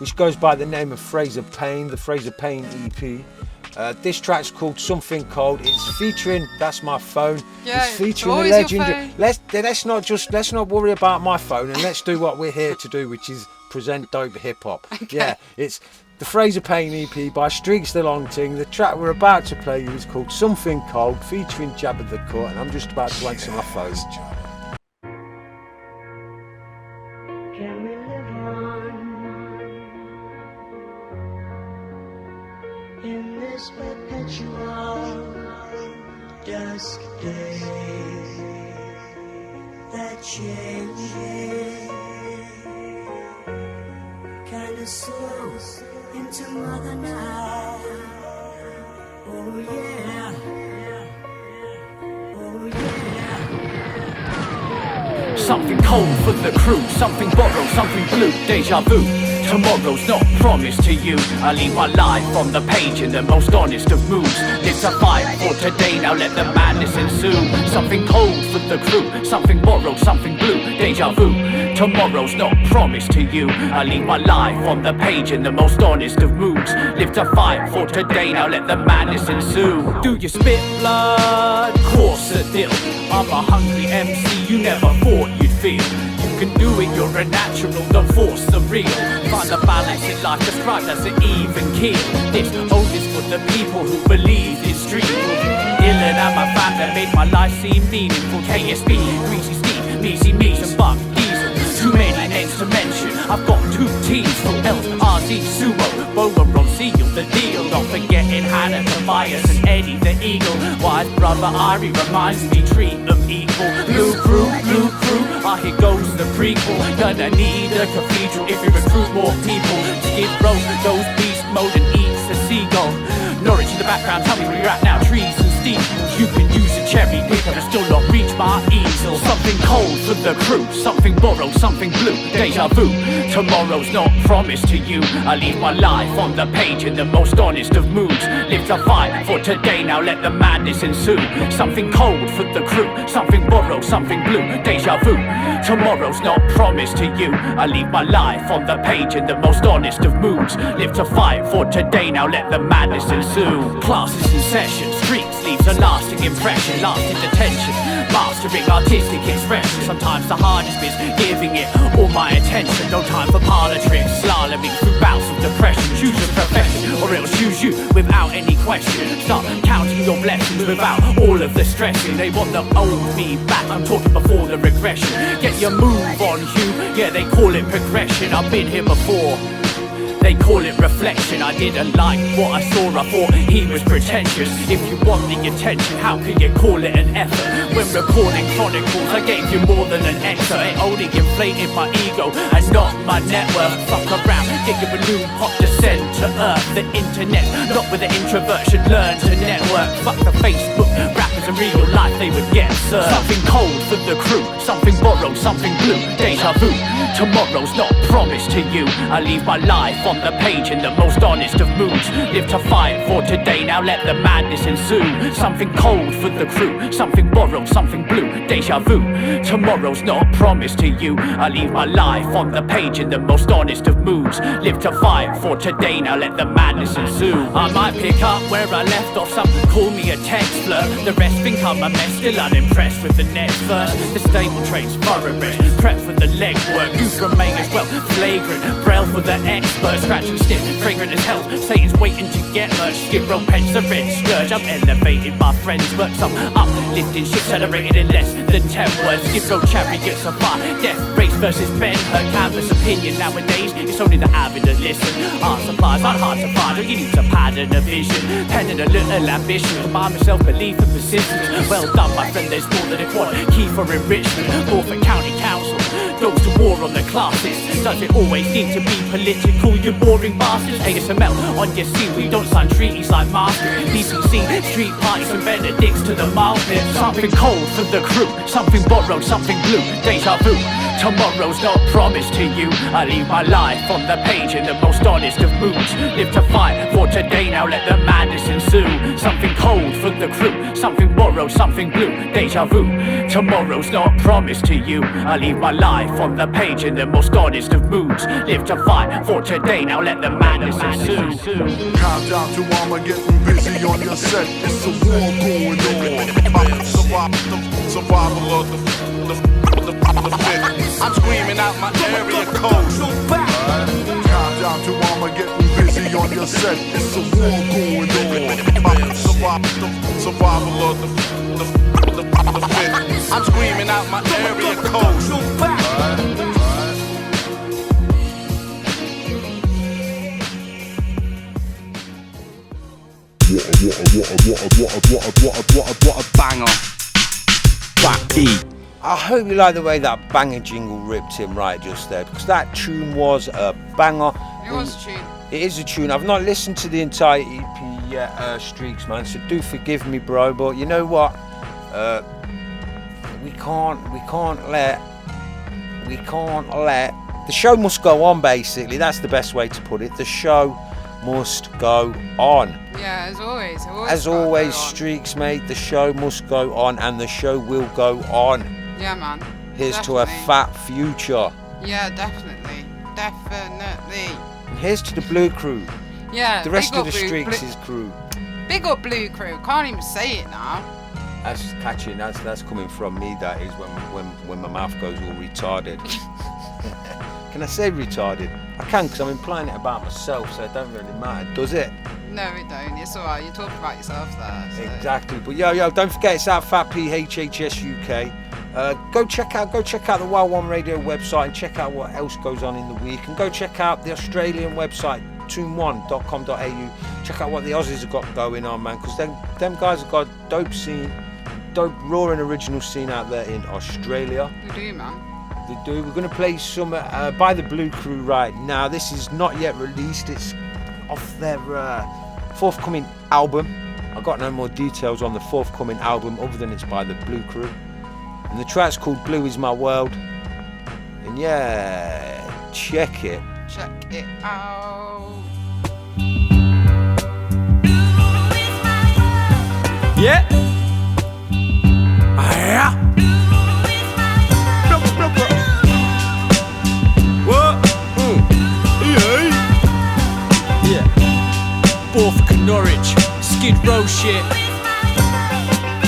which goes by the name of Fraser Payne, the Fraser Payne EP. This track's called Something Cold. It's featuring, that's my phone. Yeah, it's featuring the legendary. Let's not worry about my phone, and let's do what we're here to do, which is present dope hip hop. Okay. Yeah, it's the Fraser Payne EP by Streaks the Long Ting. The track we're about to play you is called Something Cold, featuring Jabba the Cut, and I'm just about to answer my phone. Can we live on in this perpetual dusk day that changes kinda slow into mother night? Oh yeah, oh yeah. Something cold for the crew, something borrowed, something blue, deja vu. Tomorrow's not promised to you. I leave my life on the page in the most honest of moods. It's a fight for today, now let the madness ensue. Something cold for the crew, something borrowed, something blue, deja vu. Tomorrow's not promised to you. I leave my life on the page in the most honest of moods. Live to fight for today, now let the madness ensue. Do you spit blood? Course a deal. I'm a hungry MC you never thought you'd feel. You can do it, you're a natural, don't force the real. Find the balance in life described as an even keel. This ode is for the people who believe this dream. Dylan and my fam that made my life seem meaningful. KSB, Greasy Steve, Measy Mees and Buck Diesel. Too many names to mention, I've got 2 teams for L's, RZ, Sumo, Boba, Ron, seal the deal. Not forgetting Hannah, Tobias and Eddie the Eagle. Wise brother Irie reminds me, treat them equal. Blue crew, here goes the prequel. Gonna need a cathedral if we recruit more people. Skid row, those beast mode and eats a seagull. Norwich in the background, tell me where you're at now, trees and steeples. You can use a cherry picker and still not reach my easel. Something cold for the crew, something borrowed, something blue, deja vu. Tomorrow's not promised to you. I leave my life on the page in the most honest of moods. Live to fight for today, now let the madness ensue. Something cold for the crew, something borrowed, something blue, deja vu. Tomorrow's not promised to you. I leave my life on the page in the most honest of moods. Live to fight for today, now let the madness ensue. Classes in session, streets leaves a lasting impression, lasting detention, mastering artistic expression. Sometimes the hardest bit's giving it all my attention. No time for parlor tricks, slaloming through bouts of depression. Choose your profession, or it'll choose you without any question. Start counting your blessings without all of the stressing. They want the old me back, I'm talking before the regression. Get your move on, Hugh, yeah they call it progression. I've been here before, they call it reflection. I didn't like what I saw, I thought he was pretentious. If you want the attention, how can you call it an effort? When recording chronicles, I gave you more than an extra. It only inflated my ego and not my network. Fuck around, get your balloon pop, descend to earth. The internet, not with the introvert, should learn to network. Fuck the Facebook rappers in real life, they would get served. Something cold for the crew, something borrowed, something blue, deja vu. Tomorrow's not promised to you. I leave my life on the page in the most honest of moods. Live to fight for today, now let the madness ensue. Something cold for the crew, something borrowed, something blue, deja vu. Tomorrow's not promised to you. I leave my life on the page in the most honest of moods. Live to fight for today, now let the madness ensue. I might pick up where I left off, some call me a text flirt. The rest think I'm a mess, still unimpressed with the next verse. The stable traits thoroughbred, prep for the legwork. Youth remain as well, flagrant, braille for the expert. Scratch and sniff, fragrant as hell, Satan's waiting to get merged. Skid row, pence, a red scourge. I'm elevated by friends, but some uplifting shit celebrated in less than 10 words. Skid row, chariots of fire, death race versus Ben Hur. Canvas opinion nowadays, it's only the avid that listen. Art supplies aren't hard to find, all you need to pattern a vision. Pen and a little ambition, combine myself, belief and persistence. Well done my friend, there's more than a quad. Key for enrichment, more for county council. Goes to war on the classes. Does it always need to be political, you boring bastards? ASML on your scene, we don't sign treaties like masters. DCC, street parties and Benedicts to the market. Something cold for the crew, something borrowed, something blue, deja vu. Tomorrow's not promised to you. I leave my life on the page in the most honest of moods. Live to fight for today, now let the madness ensue. Something cold for the crew. Something borrowed, something blue, deja vu. Tomorrow's not promised to you. I leave my life on the page in the most honest of moods. Live to fight for today, now let the madness ensue. Countdown to Armageddon, getting busy on your set. It's a war going on. Survival of the fit. I'm screaming out my area code. Countdown to Armageddon, getting busy on your set. It's a war going on. Survival of the fit. I'm screaming out my area code. What a banger. F.A.T.P. I hope you like the way that banger jingle ripped him right just there, because that tune was a banger. It was a tune. It is a tune. I've not listened to the entire EP yet, Streaks, man, so do forgive me, bro, but you know what? We can't let the show must go on, basically. That's the best way to put it. The show must go on. Yeah, as always. As always, Streaks, mate, the show must go on, and the show will go on. Yeah, man. Here's definitely. to a fat future. Yeah, definitely. And here's to the Blue Crew. Yeah. The rest of the Blue, Streaks' crew. Big up Blue Crew. Can't even say it now. That's catching. That's coming from me. That is when my mouth goes all retarded. Can I say retarded? I can, because I'm implying it about myself, so it don't really matter, does it? No, it don't. It's alright. You're talking about yourself there. So. Exactly. But yo, don't forget it's at F.A.T.P HHS UK. Go check out the Wild One Radio website and check out what else goes on in the week. And go check out the Australian website, tune1.com.au. Check out what the Aussies have got going on, man, because them guys have got a dope scene, dope raw and original scene out there in Australia. They do, man. They do. We're going to play some by the Blue Crew right now. This is not yet released. It's off their forthcoming album. I've got no more details on the forthcoming album other than it's by the Blue Crew. And the track's called Blue Is My World. And yeah, check it. Check it out. Yeah. Yeah. Borthwick and Norwich, Skid Row shit.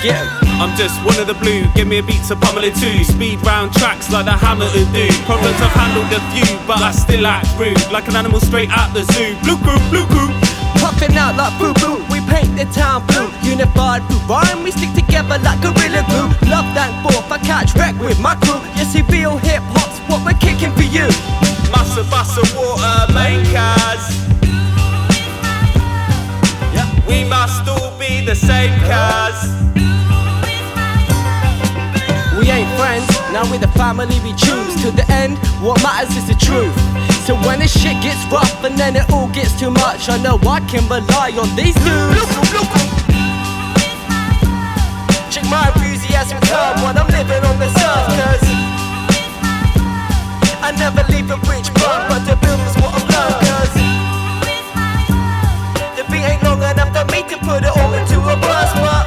Yeah, I'm just one of the blue. Give me a beat to pummel it too. Speed round tracks like the hammer to do. Problems I've handled a few, but I still act rude, like an animal straight out the zoo. Blue crew, blue crew. Puffing out like boo-boo, we paint the town blue. Unified through rhyme, we stick together like gorilla glue. Love thank forth, I catch wreck with my crew. You see real hip-hop's what we're kicking for you. Muscle, water, main cars. We must all be the same cars. We ain't friends, now we're the family we choose. To the end, what matters is the truth. So when the shit gets rough and then it all gets too much, I know I can rely on these dudes. Check my enthusiasm curve when I'm living on this earth, cause I never leave a bridge burnt, but the build is what I've learned, cause the beat ain't long enough for me to put it all into a verse, but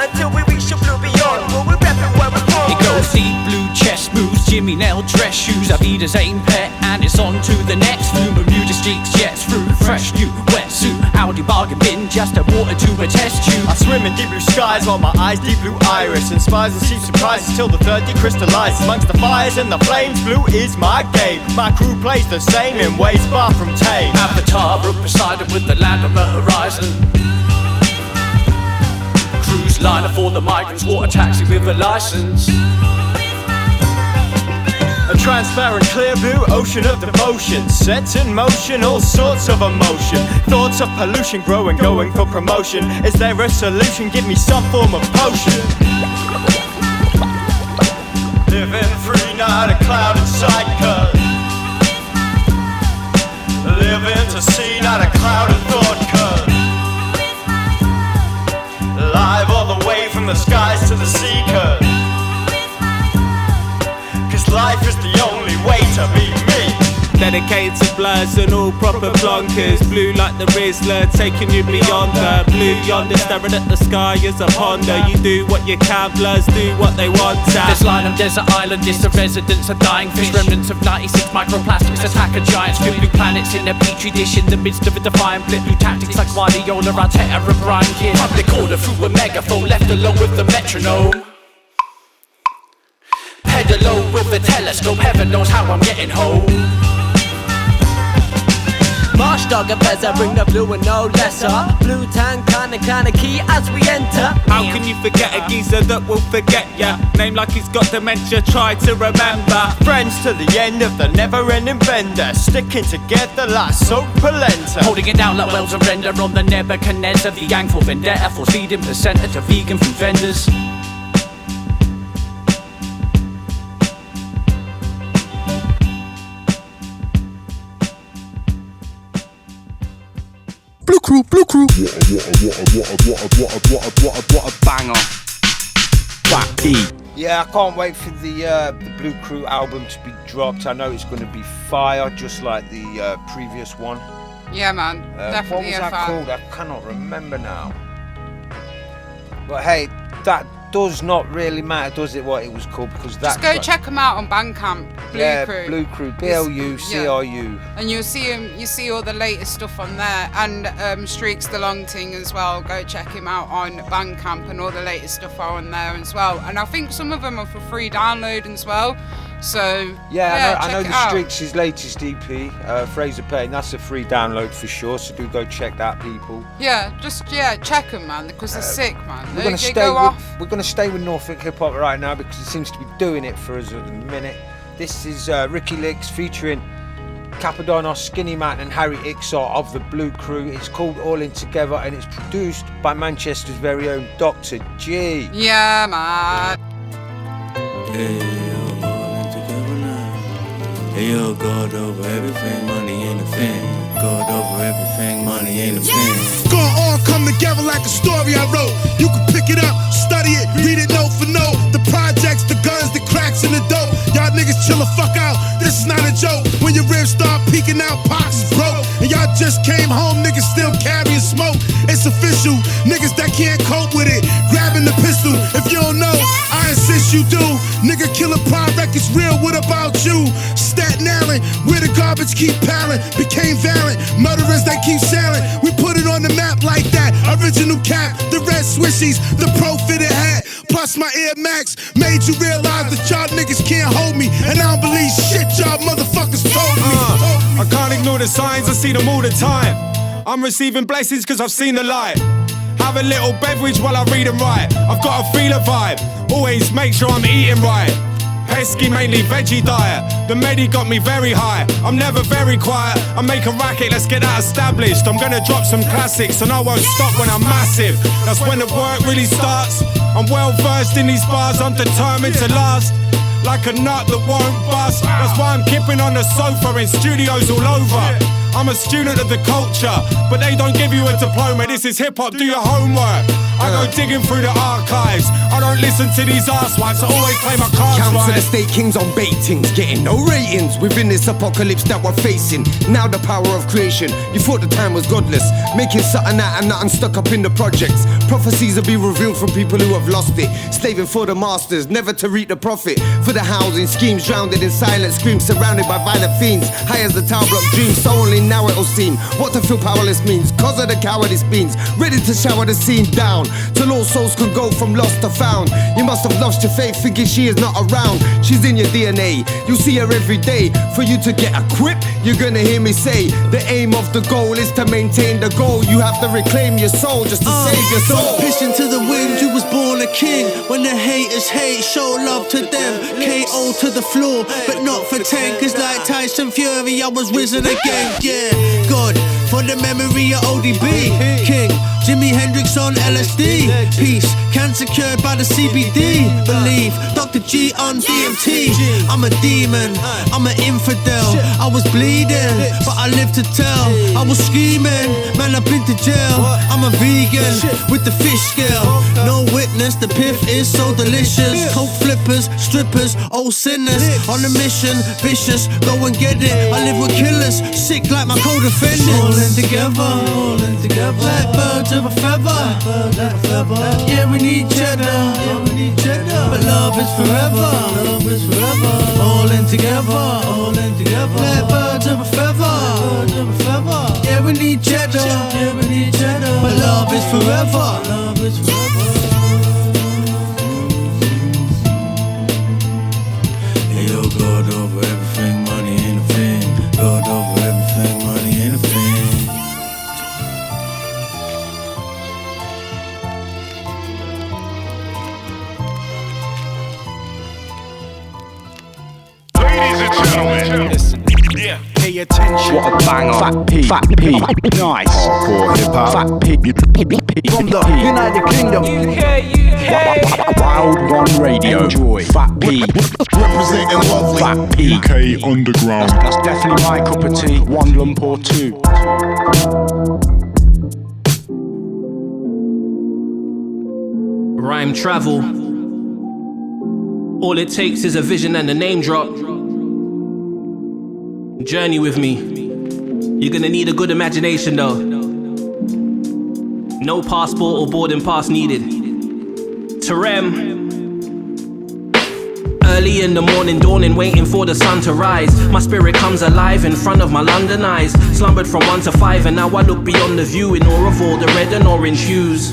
until we reach the blue beyond, well, we're rapping where we're from. It goes deep blue chest moves, Jimmy Nail dress shoes, Avida's aim pet, and it's on to the next. Flume Bermuda streaks, jets through, fresh new wetsuit. Audi bargain bin, just a water to a test tube. I swim in deep blue skies while my eyes deep blue iris inspires and sees surprises till the third decrystallizes. Amongst the fires and the flames, blue is my game. My crew plays the same in ways far from tame. Avatar, Brook Poseidon with the land on the horizon. Cruise liner for the migrants, water taxi with a license. A transparent clear blue ocean of devotion sets in motion all sorts of emotion. Thoughts of pollution growing, going for promotion. Is there a solution? Give me some form of potion. Living free, not a cloud in sight, cause living to see, not a cloud of thought, cause live all the way from the skies to the sea, cause life is the only way to be me. dedicated to blurs and all proper blonkers. Blue like the Rizzler, taking you beyond the blue yonder, staring at the sky as a ponder. You do what you can, blurs do what they want to. This line on desert island is the residence of dying fish. Remnants of 96 microplastics attack a giant. Squid blue planets in a petri dish in the midst of a defiant blip. New tactics like Guardiola, Arteta and Brian Kidd. Public order through a megaphone, left alone with the metronome. Pedalo with a telescope, heaven knows how I'm getting home. Marsh dog affairs, I bring the blue and no lesser. Blue tan kinda key as we enter. How can you forget a geezer that will forget ya? Name like he's got dementia, try to remember. Friends to the end of the never-ending bender, sticking together like soap polenta. Holding it down like wells of render on the Nebuchadnezzar. The yang for vendetta, force feeding percentage of vegan food vendors. Blue Crew. What a banger. F.A.T.P. Yeah, I can't wait for the Blue Crew album to be dropped. I know it's going to be fire, just like the previous one. Yeah, man, definitely what was a that fan. called? I cannot remember now. But hey, that does not really matter, does it, what it was called? Because Just go check them out on Bandcamp. Blue Crew. Blue Crew, BLUCRU. And you'll see him. You see all the latest stuff on there, and Streaks the Long Ting as well. Go check him out on Bandcamp, and all the latest stuff are on there as well. And I think some of them are for free download as well. So I know check it the out. Streaks' latest EP, Fraser Payne. That's a free download for sure. So do go check that, people. Yeah, just check them, man, because they're sick, man. We're gonna stay with Norfolk hip hop right now because it seems to be doing it for us at the minute. This is Ricky Licks featuring Capodonos, Skinny Man and Harry Ixar of the Blue Crew. It's called All In Together and it's produced by Manchester's very own Dr. G. Yeah, man. Hey yo, God over everything, money ain't a thing. God over everything, money ain't a thing. Gonna all come together like a story I wrote. You can pick it up, study it, read it note for note. The projects, the guns, the cracks, and the dope. Y'all niggas chill the fuck out, this is not a joke. When your ribs start peeking out, pox is broke. And y'all just came home, niggas still carrying smoke. It's official, niggas that can't cope with it, grabbing the pistol. If you don't know, I insist you do. Nigga, Killer Pride Records real, what about you? Staten Island, where the garbage keep piling, became violent, murderers that keep sailing. We put it on the map like that. Original cap, the red swishies, the pro fitted hat, plus my Air Max made you realize that y'all niggas can't hold me. And I don't believe shit y'all motherfuckers told me. I can't ignore the signs, I see them all the time. I'm receiving blessings cause I've seen the light. Have a little beverage while I read and write. I've got to feel a vibe, always make sure I'm eating right. Pesky, mainly veggie diet. The medi got me very high. I'm never very quiet. I make a racket, let's get that established. I'm gonna drop some classics and I won't stop when I'm massive. That's when the work really starts. I'm well versed in these bars, I'm determined to last. Like a nut that won't bust. That's why I'm kipping on the sofa in studios all over. I'm a student of the culture, but they don't give you a diploma. This is hip hop, do your homework. I go digging through the archives. I don't listen to these arsewives, I always play my cards Council right. estate kings on baitings, getting no ratings within this apocalypse that we're facing. Now the power of creation, you thought the time was godless, making something out of nothing stuck up in the projects. Prophecies will be revealed from people who have lost it, slaving for the masters, never to reap the profit. For the housing schemes, drowned in silent screams, surrounded by violent fiends. High as the tower block dreams, so only now it'll seem what to feel powerless means. Cause of the cowardice beans, ready to shower the scene down, till all souls can go from lost to found. You must have lost your faith, thinking she is not around. She's in your DNA, you see her every day. For you to get equipped, you're gonna hear me say, the aim of the goal is to maintain the goal. You have to reclaim your soul just to save your soul. Don't piss into the wind, you was born a king. When the haters hate, show love to them. KO to the floor, but not for 10. Cause like Tyson Fury, I was risen again. Yeah, God, for the memory of ODB King, Jimi Hendrix on LSD. Peace, cancer cured by the CBD. Believe Dr. G on DMT. I'm a demon, I'm an infidel. I was bleeding, but I live to tell. I was scheming, man, I've been to jail. I'm a vegan with the fish scale. No witness, the piff is so delicious. Coke flippers, strippers, old sinners. On a mission, vicious, go and get it. I live with killers, sick like my co-defendants. All in together, like birds of a feather. Yeah, we need cheddar, but love is forever. All in together, like birds of a feather. Yeah, we need cheddar, but love is forever. Hey yo, God over everything, money ain't a thing. God over everything, money ain't a thing. Ladies and gentlemen, listen. Yeah. Pay attention. What a banger. F.A.T.P. Nice. Hardcore hip hop. F.A.T.P. From the United Kingdom. UK. Wild One Radio. Enjoy. F.A.T.P. Representing lovely F.A.T.P. UK underground. That's definitely my cup of tea. One lump or two. Rhyme travel. All it takes is a vision and a name drop. Journey with me. You're gonna need a good imagination though. No passport or boarding pass needed. Terem. Early in the morning, dawning, waiting for the sun to rise. My spirit comes alive in front of my London eyes. Slumbered from 1 to 5 and now I look beyond the view in awe of all the red and orange hues.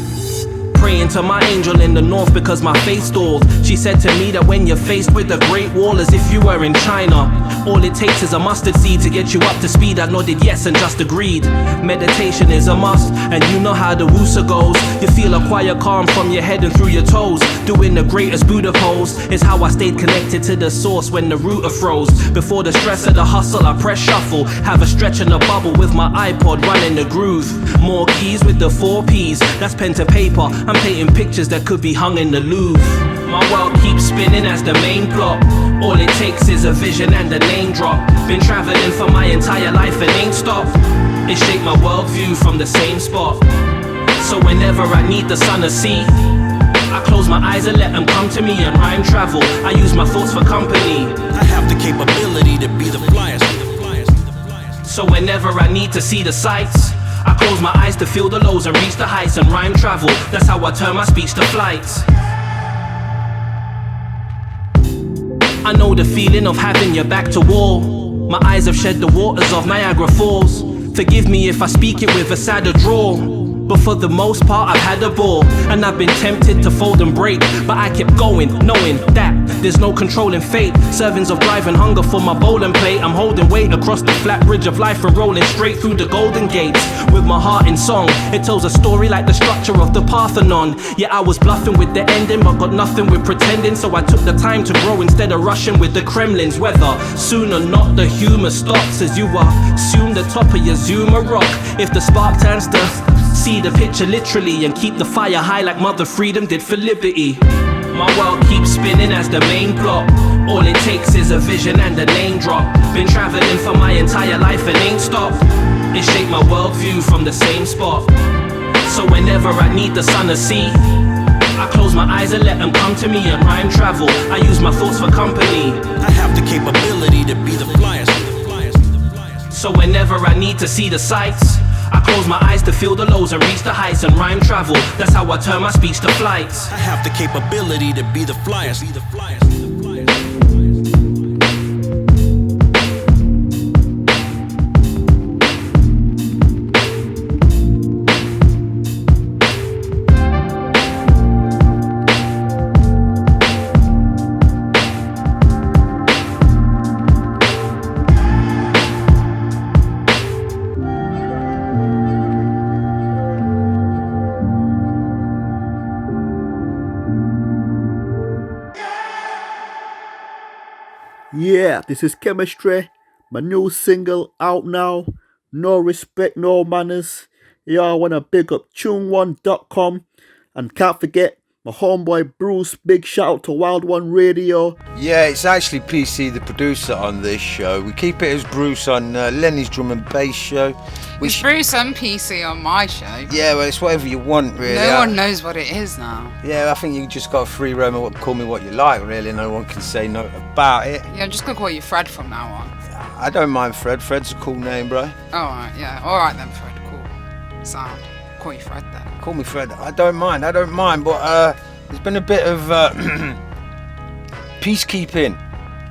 Praying to my angel in the north because my faith stalled. She said to me that when you're faced with a great wall, as if you were in China, all it takes is a mustard seed to get you up to speed. I nodded yes and just agreed. Meditation is a must, and you know how the woosa goes. You feel a quiet calm from your head and through your toes. Doing the greatest Buddha pose is how I stayed connected to the source when the router froze. Before the stress of the hustle, I press shuffle. Have a stretch in a bubble with my iPod running the groove. More keys with the 4 Ps, that's pen to paper. I'm painting pictures that could be hung in the Louvre. My world keeps spinning as the main plot. All it takes is a vision and a name drop. Been traveling for my entire life and ain't stopped. It shaped my worldview from the same spot. So whenever I need the sun to see, I close my eyes and let them come to me and rhyme travel. I use my thoughts for company. I have the capability to be the flyest. So whenever I need to see the sights, I close my eyes to feel the lows and reach the heights and rhyme travel. That's how I turn my speech to flights. I know the feeling of having your back to wall. My eyes have shed the waters of Niagara Falls. Forgive me if I speak it with a sadder drawl, but for the most part I've had a ball. And I've been tempted to fold and break, but I kept going, knowing that there's no controlling fate. Servings of drive and hunger for my bowling plate. I'm holding weight across the flat bridge of life and rolling straight through the golden gates. With my heart in song, it tells a story like the structure of the Parthenon. Yeah, I was bluffing with the ending, but got nothing with pretending. So I took the time to grow instead of rushing with the Kremlins. Whether soon or not the humor stops, as you assume the top of your Zuma rock. If the spark turns to see the picture literally and keep the fire high like Mother Freedom did for liberty. My world keeps spinning as the main plot. All it takes is a vision and a name drop. Been traveling for my entire life and ain't stopped. It shaped my worldview from the same spot. So whenever I need the sun to see, I close my eyes and let them come to me and rhyme travel. I use my thoughts for company. I have the capability to be the flyest. So whenever I need to see the sights, I close my eyes to feel the lows and reach the heights and rhyme travel. That's how I turn my speech to flights. I have the capability to be the flyest. Yeah, this is Chemistry. My new single out now. No respect, no manners. Yeah, I want to big up tune1.com, and can't forget my homeboy Bruce. Big shout out to Wild One Radio. Yeah, it's actually PC, the producer on this show. We keep it as Bruce on Lenny's Drum and Bass show. It's Bruce and PC on my show. Yeah, well, it's whatever you want, really. No one knows what it is now. Yeah, I think you just got a free roam and call me what you like, really. No one can say no about it. Yeah, I'm just going to call you Fred from now on. I don't mind Fred. Fred's a cool name, bro. Alright, yeah. Alright then, Fred. Cool. Sound. Call you Fred then. Call me Fred. I don't mind, but there's been a bit of peacekeeping.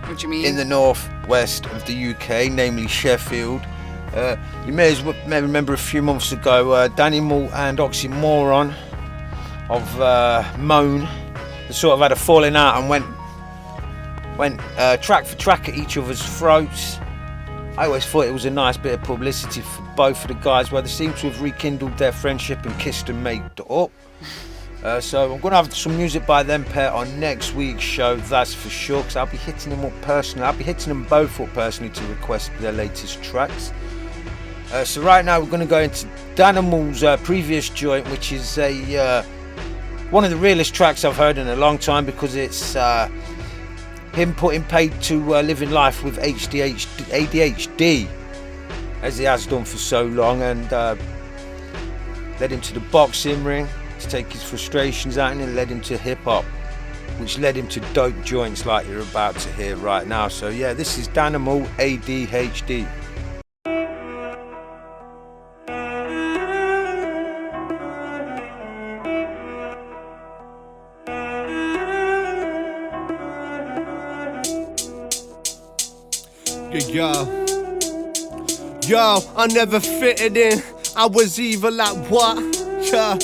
What do you mean? In the northwest of the UK, namely Sheffield. You may remember a few months ago, Danimal and Oxymoron of Moan sort of had a falling out and went track for track at each other's throats. I always thought it was a nice bit of publicity for both of the guys, where they seem to have rekindled their friendship and kissed and made up. So I'm going to have some music by them pair on next week's show, that's for sure, because I'll be hitting them up personally. I'll be hitting them both up personally to request their latest tracks. So right now we're going to go into Danimal's previous joint, which is one of the realest tracks I've heard in a long time, because it's him putting paid to living life with ADHD, as he has done for so long, and led him to the boxing ring to take his frustrations out, and it led him to hip-hop, which led him to dope joints like you're about to hear right now. So yeah, this is Danimal, ADHD. Yo, I never fitted in. I was evil like what? Yeah.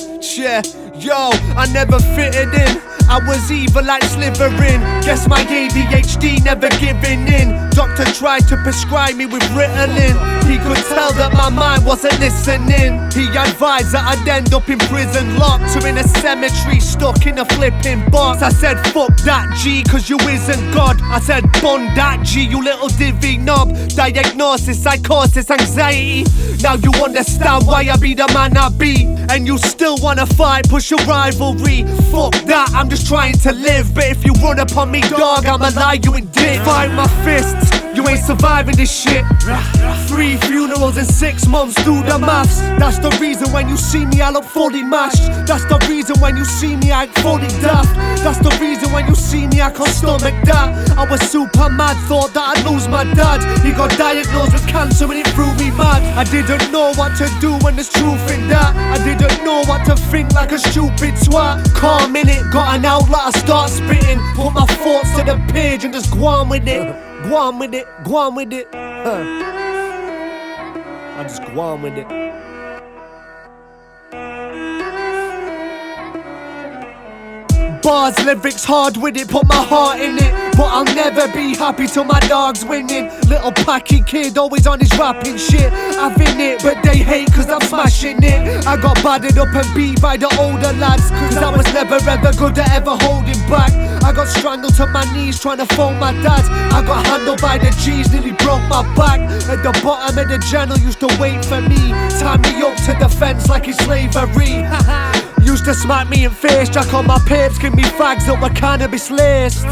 Yo, I never fitted in. I was evil like Slytherin. Guess my ADHD never giving in. Doctor tried to prescribe me with Ritalin. He could tell that my mind wasn't listening. He advised that I'd end up in prison, locked or in a cemetery, stuck in a flipping box. I said fuck that G, cause you isn't God. I said bun that G, you little divvy knob. Diagnosis, psychosis, anxiety. Now you understand why I be the man I be. And you still wanna fight, push your rivalry. Fuck that, I'm just trying to live. But if you run up on me, dog, I'ma lie you in dick. Fight my fists, you ain't surviving this shit. 3 funerals in 6 months, do the maths. That's the reason when you see me I look fully mashed. That's the reason when you see me I act fully daft. That's the reason when you see me I can't stomach that. I was super mad, thought that I'd lose my dad. He got diagnosed with cancer and it threw me mad. I didn't know what to do when there's truth in that. I didn't know what to think like a stupid twat. Calm in it, got an outlet, I start spitting. Put my thoughts to the page and just go on with it. Go on with it, go on with it. I just go on with it. Bars, lyrics, hard with it, put my heart in it. But I'll never be happy till my dog's winning. Little packy kid, always on his rapping shit. Having it, but they hate cause I'm smashing it. I got battered up and beat by the older lads, cause I was never ever good at ever holding back. I got strangled to my knees trying to phone my dad. I got handled by the G's, nearly broke my back. At the bottom of the channel used to wait for me. Tie me up to the fence like it's slavery. Used to smack me in face, jack on my papes, give me fags that were cannabis laced.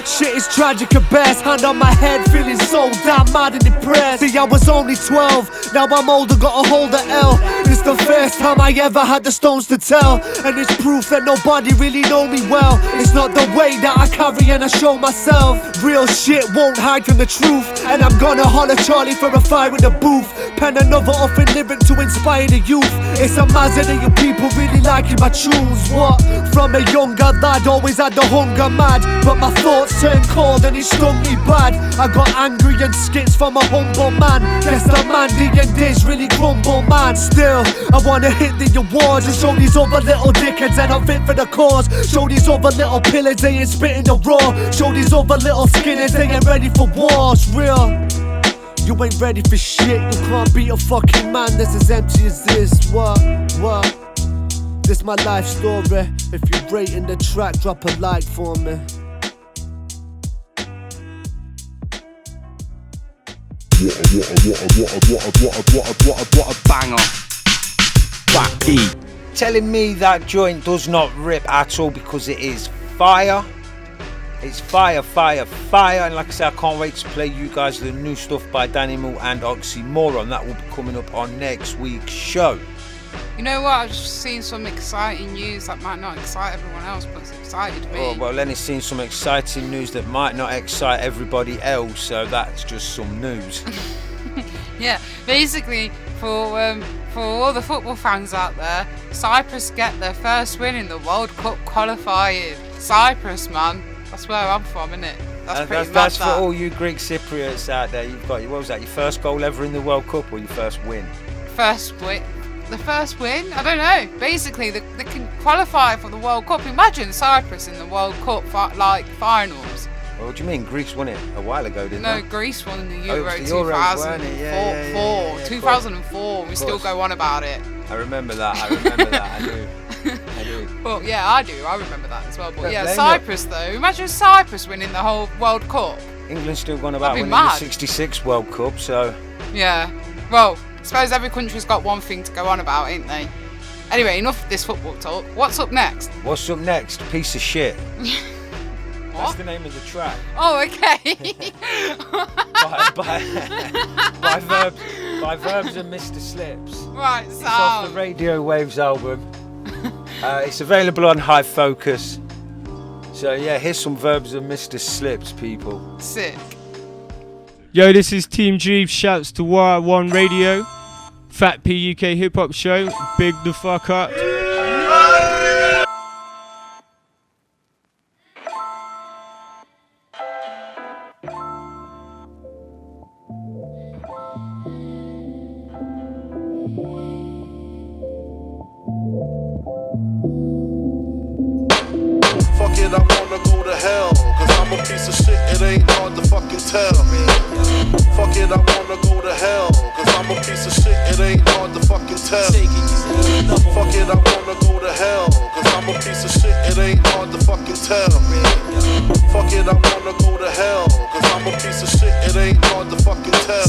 Shit is tragic at best, hand on my head, feeling so damn mad and depressed. See, I was only 12, now I'm older, got a hold of L. It's the first time I ever had the stones to tell, and it's proof that nobody really know me well. It's not the way that I carry and I show myself. Real shit won't hide from the truth, and I'm gonna holler Charlie for a fire in the booth. Pen another offering lyric to inspire the youth. It's amazing that you people really liking my tunes. What? From a younger lad, always had the hunger mad, but my thoughts turned cold and it stung me bad. I got angry and skits from a humble man. Guess the man D&D's really grumble man. Still, I wanna hit the awards and show these other little dickheads that I'm fit for the cause. Show these other little pillars they ain't spitting the raw. Show these other little skinners they ain't ready for wars. Real, you ain't ready for shit. You can't be a fucking man that's as empty as this. What? This my life story. If you're rating the track, drop a like for me. What a banger. F.A.T.P. Telling me that joint does not rip at all because it is fire. It's fire, fire, fire. And like I said, I can't wait to play you guys the new stuff by Danimal and Oxymoron. That will be coming up on next week's show. You know what? I've just seen some exciting news that might not excite everyone else, but it's excited me. Oh, well, Lenny's seen some exciting news that might not excite everybody else, so that's just some news. Yeah, basically, for all the football fans out there, Cyprus get their first win in the World Cup qualifying. Cyprus, man. That's where I'm from, innit? That's pretty mad. That's for all you Greek Cypriots out there. You've got, what was that, your first goal ever in the World Cup or your first win? First win. The first win? I don't know. Basically, they can qualify for the World Cup. Imagine Cyprus in the World Cup finals. Well, what do you mean? Greece won it a while ago, didn't they? No, Greece won the Euro 2004. 2004. We still go on about it. I remember that. I do. But yeah, I do. I remember that as well. But yeah, Cyprus though. Imagine Cyprus winning the whole World Cup. England's still gone about winning the '66 World Cup, so. Yeah. Well, I suppose every country's got one thing to go on about, ain't they? Anyway, enough of this football talk. What's up next? What's up next? Piece of shit. That's the name of the track. Oh, okay. by Verbs and Mr. Slips. Right, so. It's off the Radio Waves album. It's available on High Focus. So yeah, here's some Verbs and Mr. Slips, people. Sick. Yo, this is Team G. Shouts to Wire One Radio. F.A.T.P UK Hip Hop Show. Big the fuck up. Fuck it, I wanna go to hell, cause I'm a piece of shit, it ain't hard to fucking tell. Fuck it, I wanna go to hell, cause I'm a piece of shit, it ain't hard to fucking tell. Fuck it, I wanna go to hell, cause I'm a piece of shit, it ain't hard to fucking tell. Fuck it, I wanna go to hell, cause I'm a piece of shit, it ain't hard to fucking tell.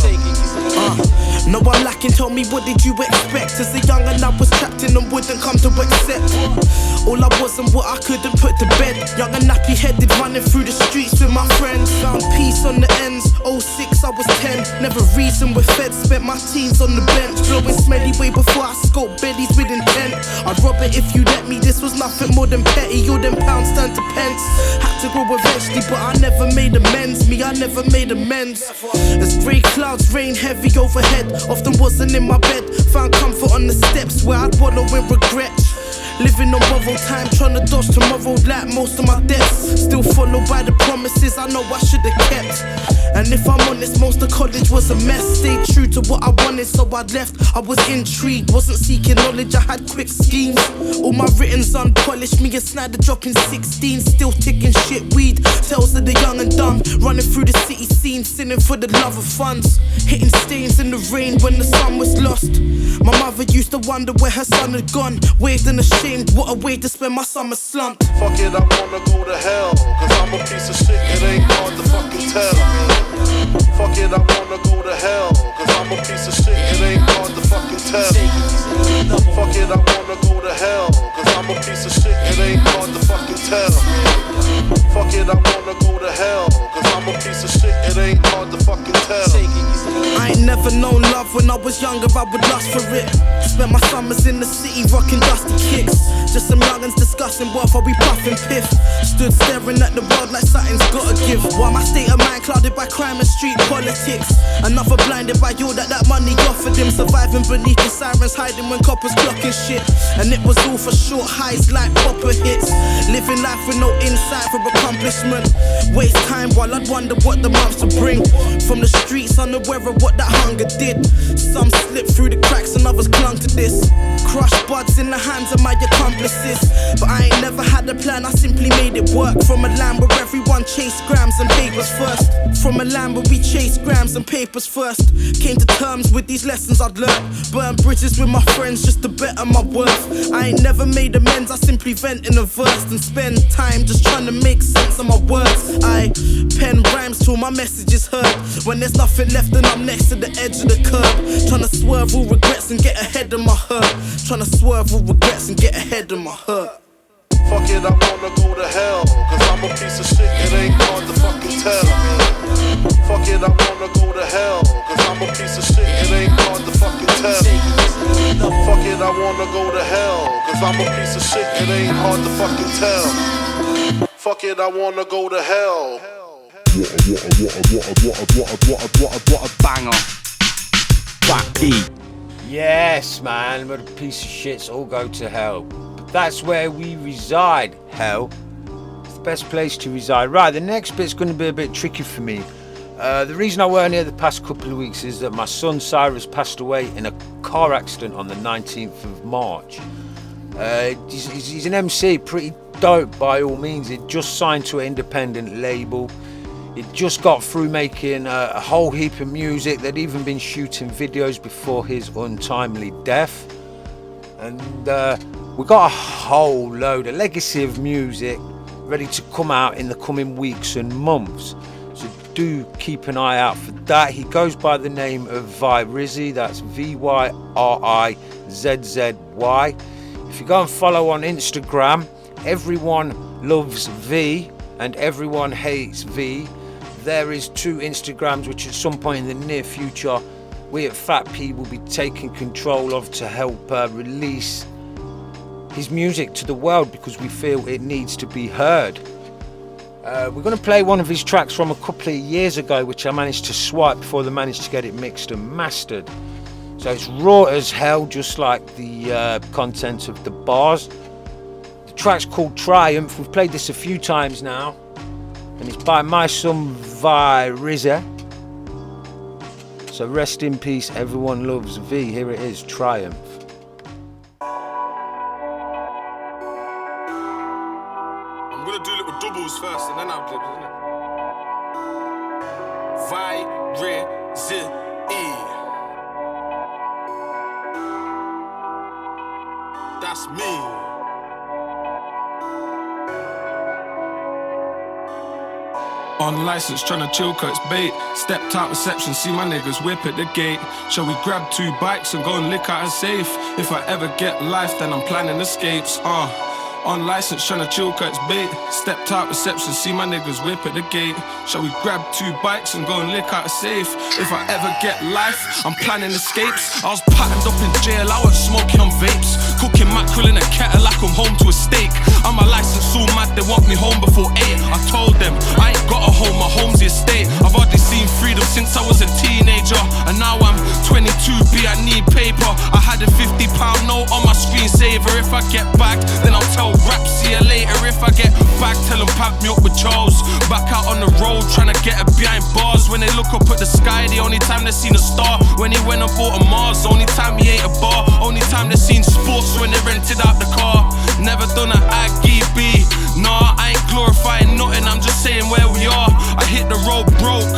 No one lacking, told me what did you expect? As a young and I was trapped in and wouldn't come to accept. All I was and what I couldn't put to bed. Young and nappy headed, running through the streets with my friends. Found peace on the ends, 06 I was 10. Never reasoned with feds, spent my teens on the bench. Blowing smelly way before I scope bellies with intent. I'd rob it if you let me, this was nothing more than petty. All them pounds turned to pence. Had to grow eventually, but I never made amends. I never made amends. As grey clouds rain heavy overhead, often wasn't in my bed. Found comfort on the steps where I'd wallow in regret. Living on borrowed time, trying to dodge tomorrow like most of my debts. Still followed by the promises I know I should have kept. And if I'm honest, most of college was a mess. Stayed true to what I wanted, so I left. I was intrigued, wasn't seeking knowledge, I had quick schemes. All my written's unpolished, me and Snyder dropping 16. Still ticking shit weed, tales of the young and dumb. Running through the city scene, sinning for the love of funds. Hitting stains in the rain when the sun was lost. My mother used to wonder where her son had gone. Waved and ashamed, what a way to spend my summer slumped. Fuck it, I wanna go to hell, cause I'm a piece of shit, it ain't hard to fucking tell. Fuck it, I wanna go to hell, cause I'm a piece of shit, it ain't hard to fucking tell. Fuck it, I wanna go to hell, cause I'm a piece of shit, it ain't hard to fucking tell. Fuck it, I wanna go to hell, cause I'm a piece of shit, it ain't hard to fucking tell. I ain't never known love, when I was younger I would lust for it. Spent my summers in the city rocking dusty kicks. Just some youngins discussing what are we puffing piff. Stood staring at the world like something's gotta give. While my state of mind clouded by crime and street politics. Another blinded by all that money offered him. Surviving beneath the sirens, hiding when coppers clocking shit. And it was all for short highs like popper hits. Living life with no insight for accomplishment. Waste time while I'd wonder what the months would bring. From the streets unaware of what that hunger did. Some slipped through the cracks and others clung to this. Crushed buds in the hands of my accomplices. But I ain't never had a plan, I simply made it work. From a land where everyone chased grams and papers first. From a land where we chased grams and papers first. Came to terms with these lessons I'd learned. Burned bridges with my friends just to better my worth. I ain't never made amends, I simply vent in a verse. And spend time just trying to make sense of my words. I pen rhymes till my message is heard. When there's nothing left and I'm next to the edge of the curb. Trying to swerve all regrets and get ahead of my hurt. trying to swerve all regrets and get ahead of my hurt. Fuck it, I wanna go to hell, cause I'm a piece of shit, it ain't hard to fucking tell. Fuck it, I wanna go to hell, cause I'm a piece of shit, it ain't hard to fucking tell. Fuck it, I wanna go to hell, cause I'm a piece of shit, it ain't hard to fucking tell. Fuck it, I wanna go to hell. What a banger. F.A.T.P. Yes, man, what a piece of shits all go to hell. But that's where we reside, hell. It's the best place to reside. Right, the next bit's going to be a bit tricky for me. The reason I weren't here the past couple of weeks is that my son Cyrus passed away in a car accident on the 19th of March. He's an MC, pretty dope by all means. He just signed to an independent label. He just got through making a whole heap of music. They'd even been shooting videos before his untimely death. And we got a whole load, a legacy of music ready to come out in the coming weeks and months. So do keep an eye out for that. He goes by the name of VYRIZZY, that's VYRIZZY. If you go and follow on Instagram, everyone loves V and everyone hates V. There is 2 Instagrams which at some point in the near future we at F.A.T.P will be taking control of to help release his music to the world because we feel it needs to be heard. We're going to play one of his tracks from a couple of years ago which I managed to swipe before they managed to get it mixed and mastered. So it's raw as hell, just like the content of the bars. The track's called Triumph. We've played this a few times now. And it's by my son VYRIZZY. So rest in peace, everyone loves V. Here it is, Triumph. I'm gonna do little doubles first and then I'll do it. VYRIZZY. That's me. Unlicensed, tryna chill cause bait. Stepped out reception, see my niggas whip at the gate. Shall we grab 2 bikes and go and lick out a safe? If I ever get life, then I'm planning escapes. Unlicensed, tryna chill cause bait. Stepped out reception, see my niggas whip at the gate. Shall we grab 2 bikes and go and lick out a safe? If I ever get life, I'm planning escapes. I was patterned up in jail, I was smoking on vapes. Cooking mackerel in a kettle like I'm home to a steak. I'm a license all mad, they want me home before 8. I told them, I ain't got a home, my home's the estate. I've hardly seen freedom since I was a teenager. And now I'm 22B, I need paper. I had a £50 note on my screensaver. If I get back, then I'll tell rap, see you later. If I get back, tell them pack me up with Charles. Back out on the road, trying to get her behind bars. When they look up at the sky, the only time they seen a star. When he went and bought a Mars, only time he ate a bar. Only time they seen sports when they rented out the car. Never done an Aggie B. Nah, I ain't glorifying nothing, I'm just saying where we are. I hit the road broke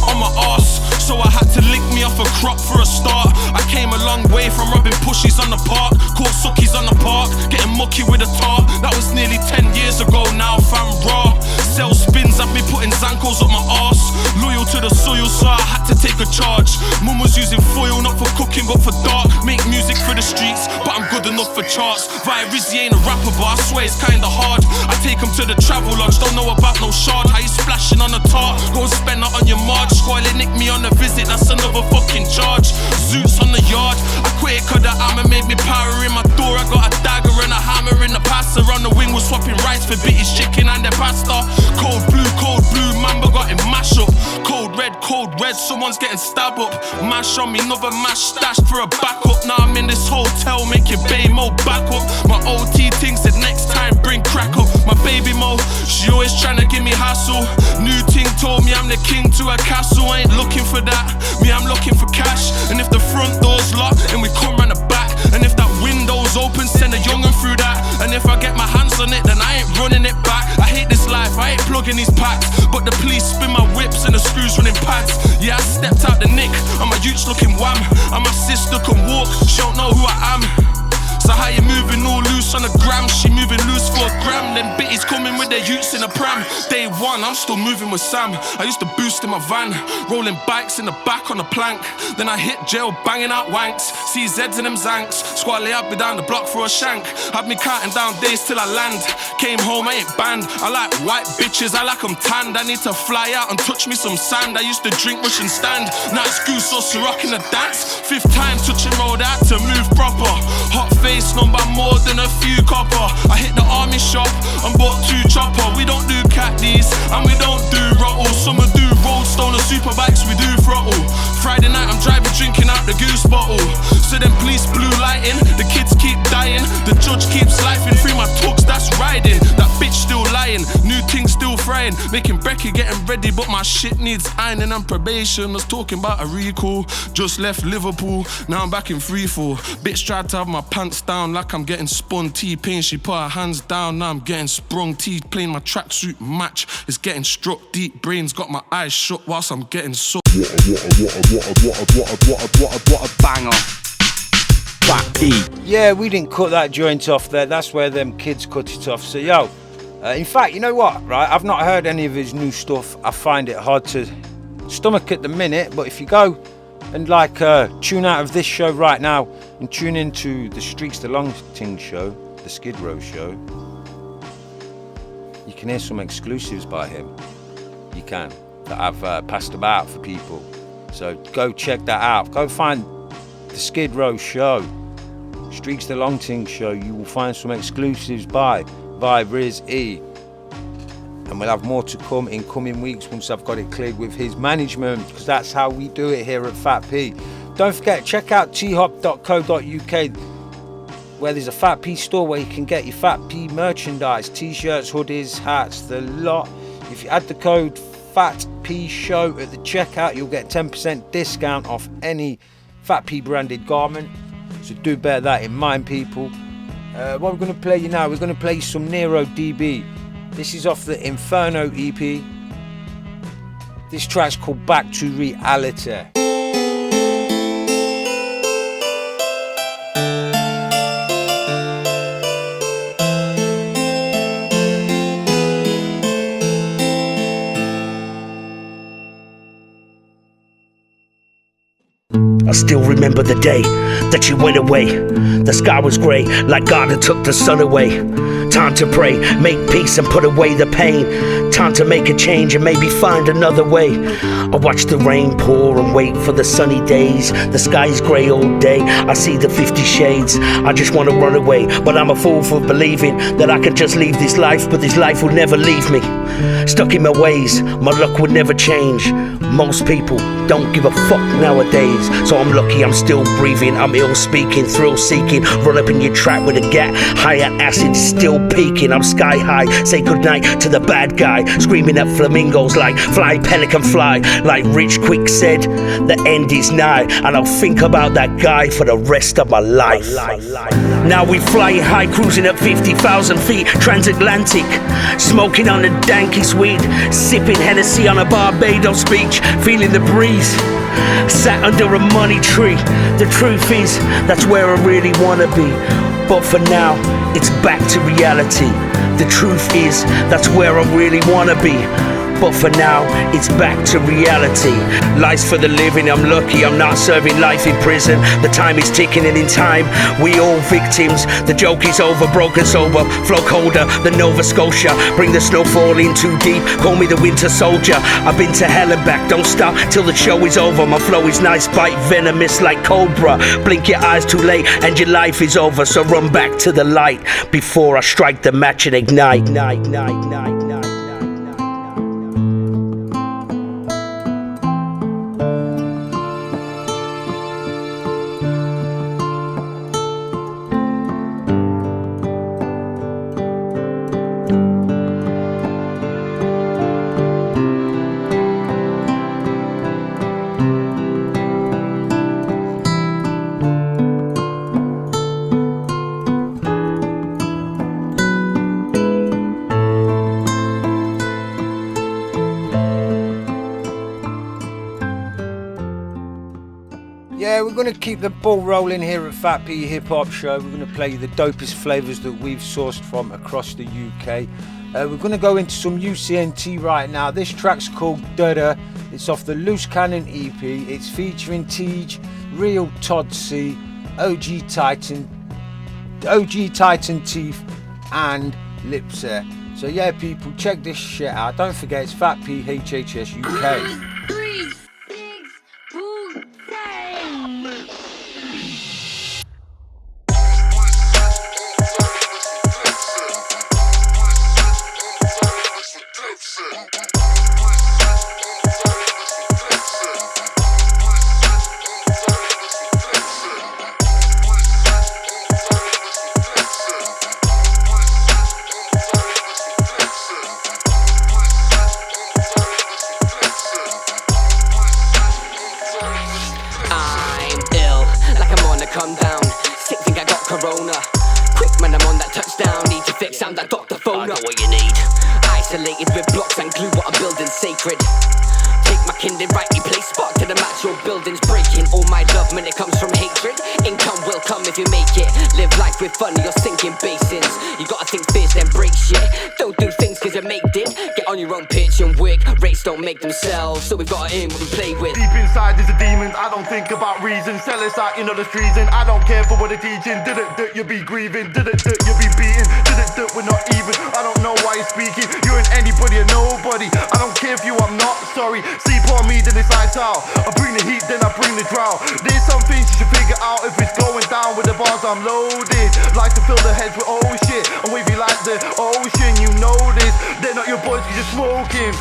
on my arse, so I had to lick me off a crop for a start. I came a long way from rubbing pushies on the park, caught suckies on the park, getting mucky with a tar. That was nearly 10 years ago now, fam, raw. Cell spins have me putting Zankos up my arse. Loyal to the soil, so I had to take a charge. Mum was using foil, not for cooking but for dark. Make music for the streets, but I'm good enough for charts. VYRIZZY ain't a rapper, but I swear it's kinda hard. I take him to the travel lodge, don't know about no shard. How you splashing on the tart, go and spend that on your march. Squally nick me on a visit, that's another fucking charge. Zoots on the yard, I quit it cause the hammer made me power in my door. I got a dagger and a hammer in the passer. On the wing was swapping rice for bitties, chicken and their pasta. Cold blue, mamba got him mash up. Cold red, someone's getting stabbed up. Mash on me, another mash stashed for a backup. Now I'm in this hotel making bay mo back up. My OT thing said next time bring crack up. My baby mo, she always tryna give me hassle. New ting told me I'm the king to a castle. I ain't looking for that, me I'm looking for cash. And if the front door's locked, then we come round the back. And if that window's open, send a young'un through that. And if I get my hands on it, then I ain't running it back. I hate this life, I ain't plugging these packs. But the police spin my whips and the screws running pads. Yeah, I stepped out the nick, and my youth's looking wham. And my sister can walk, she don't know who I am. So how you moving all loose on the gram? She moving loose was for a gram. Then bitties coming with their youths in a pram. Day one, I'm still moving with Sam. I used to boost in my van, rolling bikes in the back on the plank. Then I hit jail, banging out wanks. CZs and them zanks. Squad lay up me down the block for a shank. Had me counting down days till I land. Came home, I ain't banned. I like white bitches, I like them tanned. I need to fly out and touch me some sand. I used to drink Russian stand. Now it's goose or Ciroc in the dance. Fifth time touching road, I had to move proper. Hot face, known by more than a few copper. I hit the army shop and bought 2 chopper. We don't do cat D's and we don't do rottle. Summer do road stoner super bikes, we do throttle. Friday night I'm driving, drinking out the goose bottle. So then police blue lighting, the kids keep dying. The judge keeps lifing through my talks, that's riding. That bitch still lying, new things still frying. Making Becky getting ready, but my shit needs ironing and probation. Was talking about a recall, just left Liverpool, now I'm back in freefall. Bitch tried to have my pants down like I'm getting spun. T-Pain, she put her hands down, now I'm getting sprung. T playing my tracksuit match, it's getting struck deep. Brains got my eyes shut whilst I'm getting so. What a banger. F.A.T.P. Yeah, we didn't cut that joint off there. That's where them kids cut it off. So, yo, in fact, you know what, right? I've not heard any of his new stuff. I find it hard to stomach at the minute. But if you go and, like, tune out of this show right now and tune into the Streets the Long Ting show, the Skid Row show, you can hear some exclusives by him. You can. That I've passed about for people. So go check that out. Go find the Skid Row show, Streaks the Long Ting show. You will find some exclusives by VYRIZZY. And we'll have more to come in coming weeks once I've got it cleared with his management, because that's how we do it here at F.A.T.P. Don't forget, check out thop.co.uk, where there's a F.A.T.P store where you can get your F.A.T.P merchandise, t-shirts, hoodies, hats, the lot. If you add the code F.A.T.P show at the checkout, you'll get 10% discount off any F.A.T.P branded garment. So do bear that in mind, people. What we're going to play you now, we're going to play some Nero DB. This is off the Inferno EP. This track's called Back to Reality. I still remember the day that you went away. The sky was grey, like God had took the sun away. Time to pray, make peace and put away the pain. Time to make a change and maybe find another way. I watch the rain pour and wait for the sunny days. The sky's grey all day, I see the 50 shades. I just want to run away, but I'm a fool for believing that I can just leave this life, but this life will never leave me. Stuck in my ways, my luck would never change. Most people don't give a fuck nowadays, so I'm lucky I'm still breathing. I'm ill speaking, thrill seeking. Run up in your trap with a gat, high at acid, still peaking. I'm sky high, say goodnight to the bad guy, screaming at flamingos like fly pelican fly. Like Rich Quick said, the end is nigh, and I'll think about that guy for the rest of my life. Now we flying high, cruising at 50,000 feet, transatlantic, smoking on the dankest weed, sipping Hennessy on a Barbados beach, feeling the breeze, sat under a money tree. The truth is, that's where I really wanna be, but for now, it's back to reality. The truth is, that's where I really wanna be, but for now, it's back to reality. Life's for the living, I'm lucky I'm not serving life in prison. The time is ticking and in time, we all victims. The joke is over, broken sober, flow colder than Nova Scotia. Bring the snowfall in too deep, call me the winter soldier. I've been to hell and back, don't stop till the show is over. My flow is nice, bite venomous like cobra. Blink your eyes too late and your life is over. So run back to the light before I strike the match and ignite. going to keep the ball rolling here at F.A.T.P Hip Hop Show. We're going to play the dopest flavours that we've sourced from across the UK. We're going to go into some UCNT right now. This track's called Dada. It's off the Loose Cannon EP. It's featuring Tej, Real Todd C, OG Titan Teeth, and Lipset. So yeah, people, check this shit out. Don't forget, it's F.A.T.P HHS UK. I'm that Dr. Phone. I know what you need. Isolated with blocks and glue, what I'm building sacred. Take my kindred rightly placed, spark to the match, your building's breaking. All my love, man, it comes from hatred. Income will come if you make it. Live life with fun, you're sinking basins. You gotta think fierce, then break shit. Don't do things cause you make it. Get on your own pitch and wig. Rates don't make themselves, so we've got to aim what we play with. Deep inside is a demon, I don't think about reason. Sell us out, you know the treason. I don't care for what they're teaching. Did it, you be grieving. Did it, you be beaten. Did it, we're not even. I don't know why you're speaking. You ain't anybody or nobody. I don't care if you, I'm not sorry. Sleep on me, then it's lights out. I bring the heat, then I bring the drought. There's some things you should figure out. If it's going down with the bars, I'm loaded. Like to fill the heads with oh shit. And wavy like the ocean, you know this. They're not your boys, you're just smoking.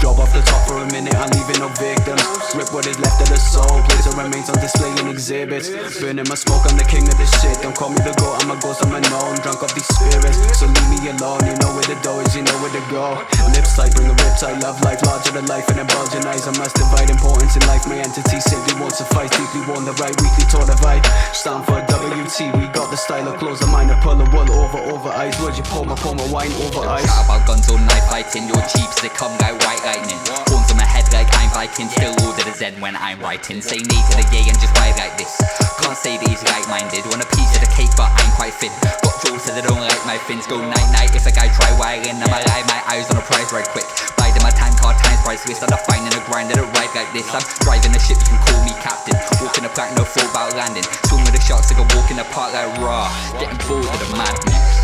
Drop off the top for a minute, I'm leaving no victims. Rip what is left of the soul, place of remains on display in exhibits. Burning my smoke, I'm the king of this shit. Don't call me the goat, I'm a ghost, I'm a known. Drunk off these spirits, so leave me alone. You know where the door is, you know where to go. Lips tight, bring a rip tight, love life, larger than life. And then bulging eyes, I must divide importance in life. My entity simply won't suffice. Deeply worn the right, weekly taught the vibe. Stand for WT, we got the style of clothes. A mind to pull the wool over eyes. Words you pour my wine over ice. Chat about guns or knife fighting, your cheaps they come like white lightning. Horns on my head like I'm Viking, still order the Zen when I'm writing. Say nay to the yay and just ride like this. Can't say that he's like-minded. Want a piece of the cake but I'm quite thin. Got jaws so they don't like my fins. Go night-night if a guy try wiring. I'm alive, my eyes on a prize right quick. Biding my time card, time's priceless. I'm not finding a grind that ride like this. I'm driving the ship, you can call me captain. Walking the plank, no thought about landing. Swim with the sharks like a walk in the park like raw. Getting bored of the madness.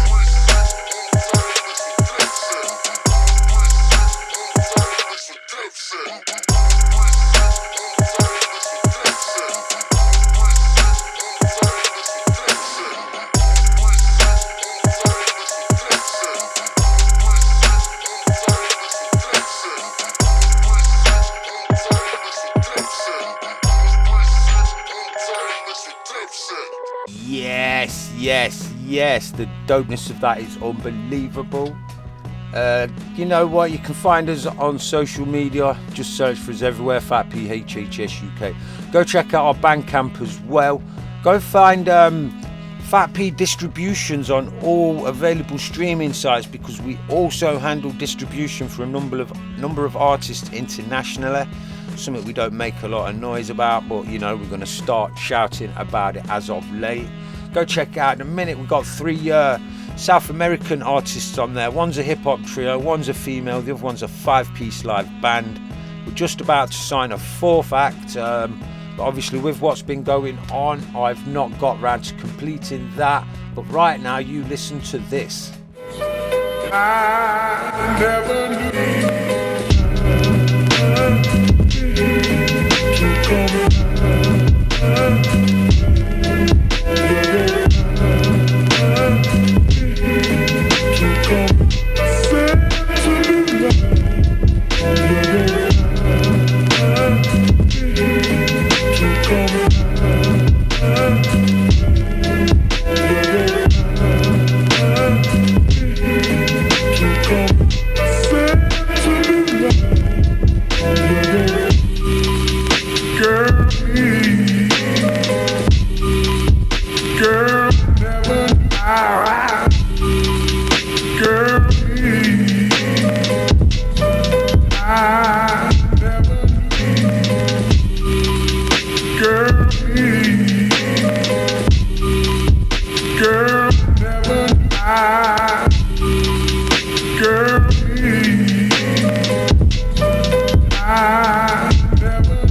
Yes, the dopeness of that is unbelievable. You know what, you can find us on social media, just search for us everywhere, F.A.T.P HHS UK. Go check out our Bandcamp as well. Go find F.A.T.P distributions on all available streaming sites, because we also handle distribution for a number of artists internationally. Something we don't make a lot of noise about, but you know, we're going to start shouting about it as of late. Go check it out in a minute. We've got 3 South American artists on there. One's a hip-hop trio, one's a female, the other one's a 5-piece live band. We're just about to sign a 4th act, but obviously with what's been going on, I've not got round to completing that. But right now, you listen to this. I never Girl, never die. Girl, please. I never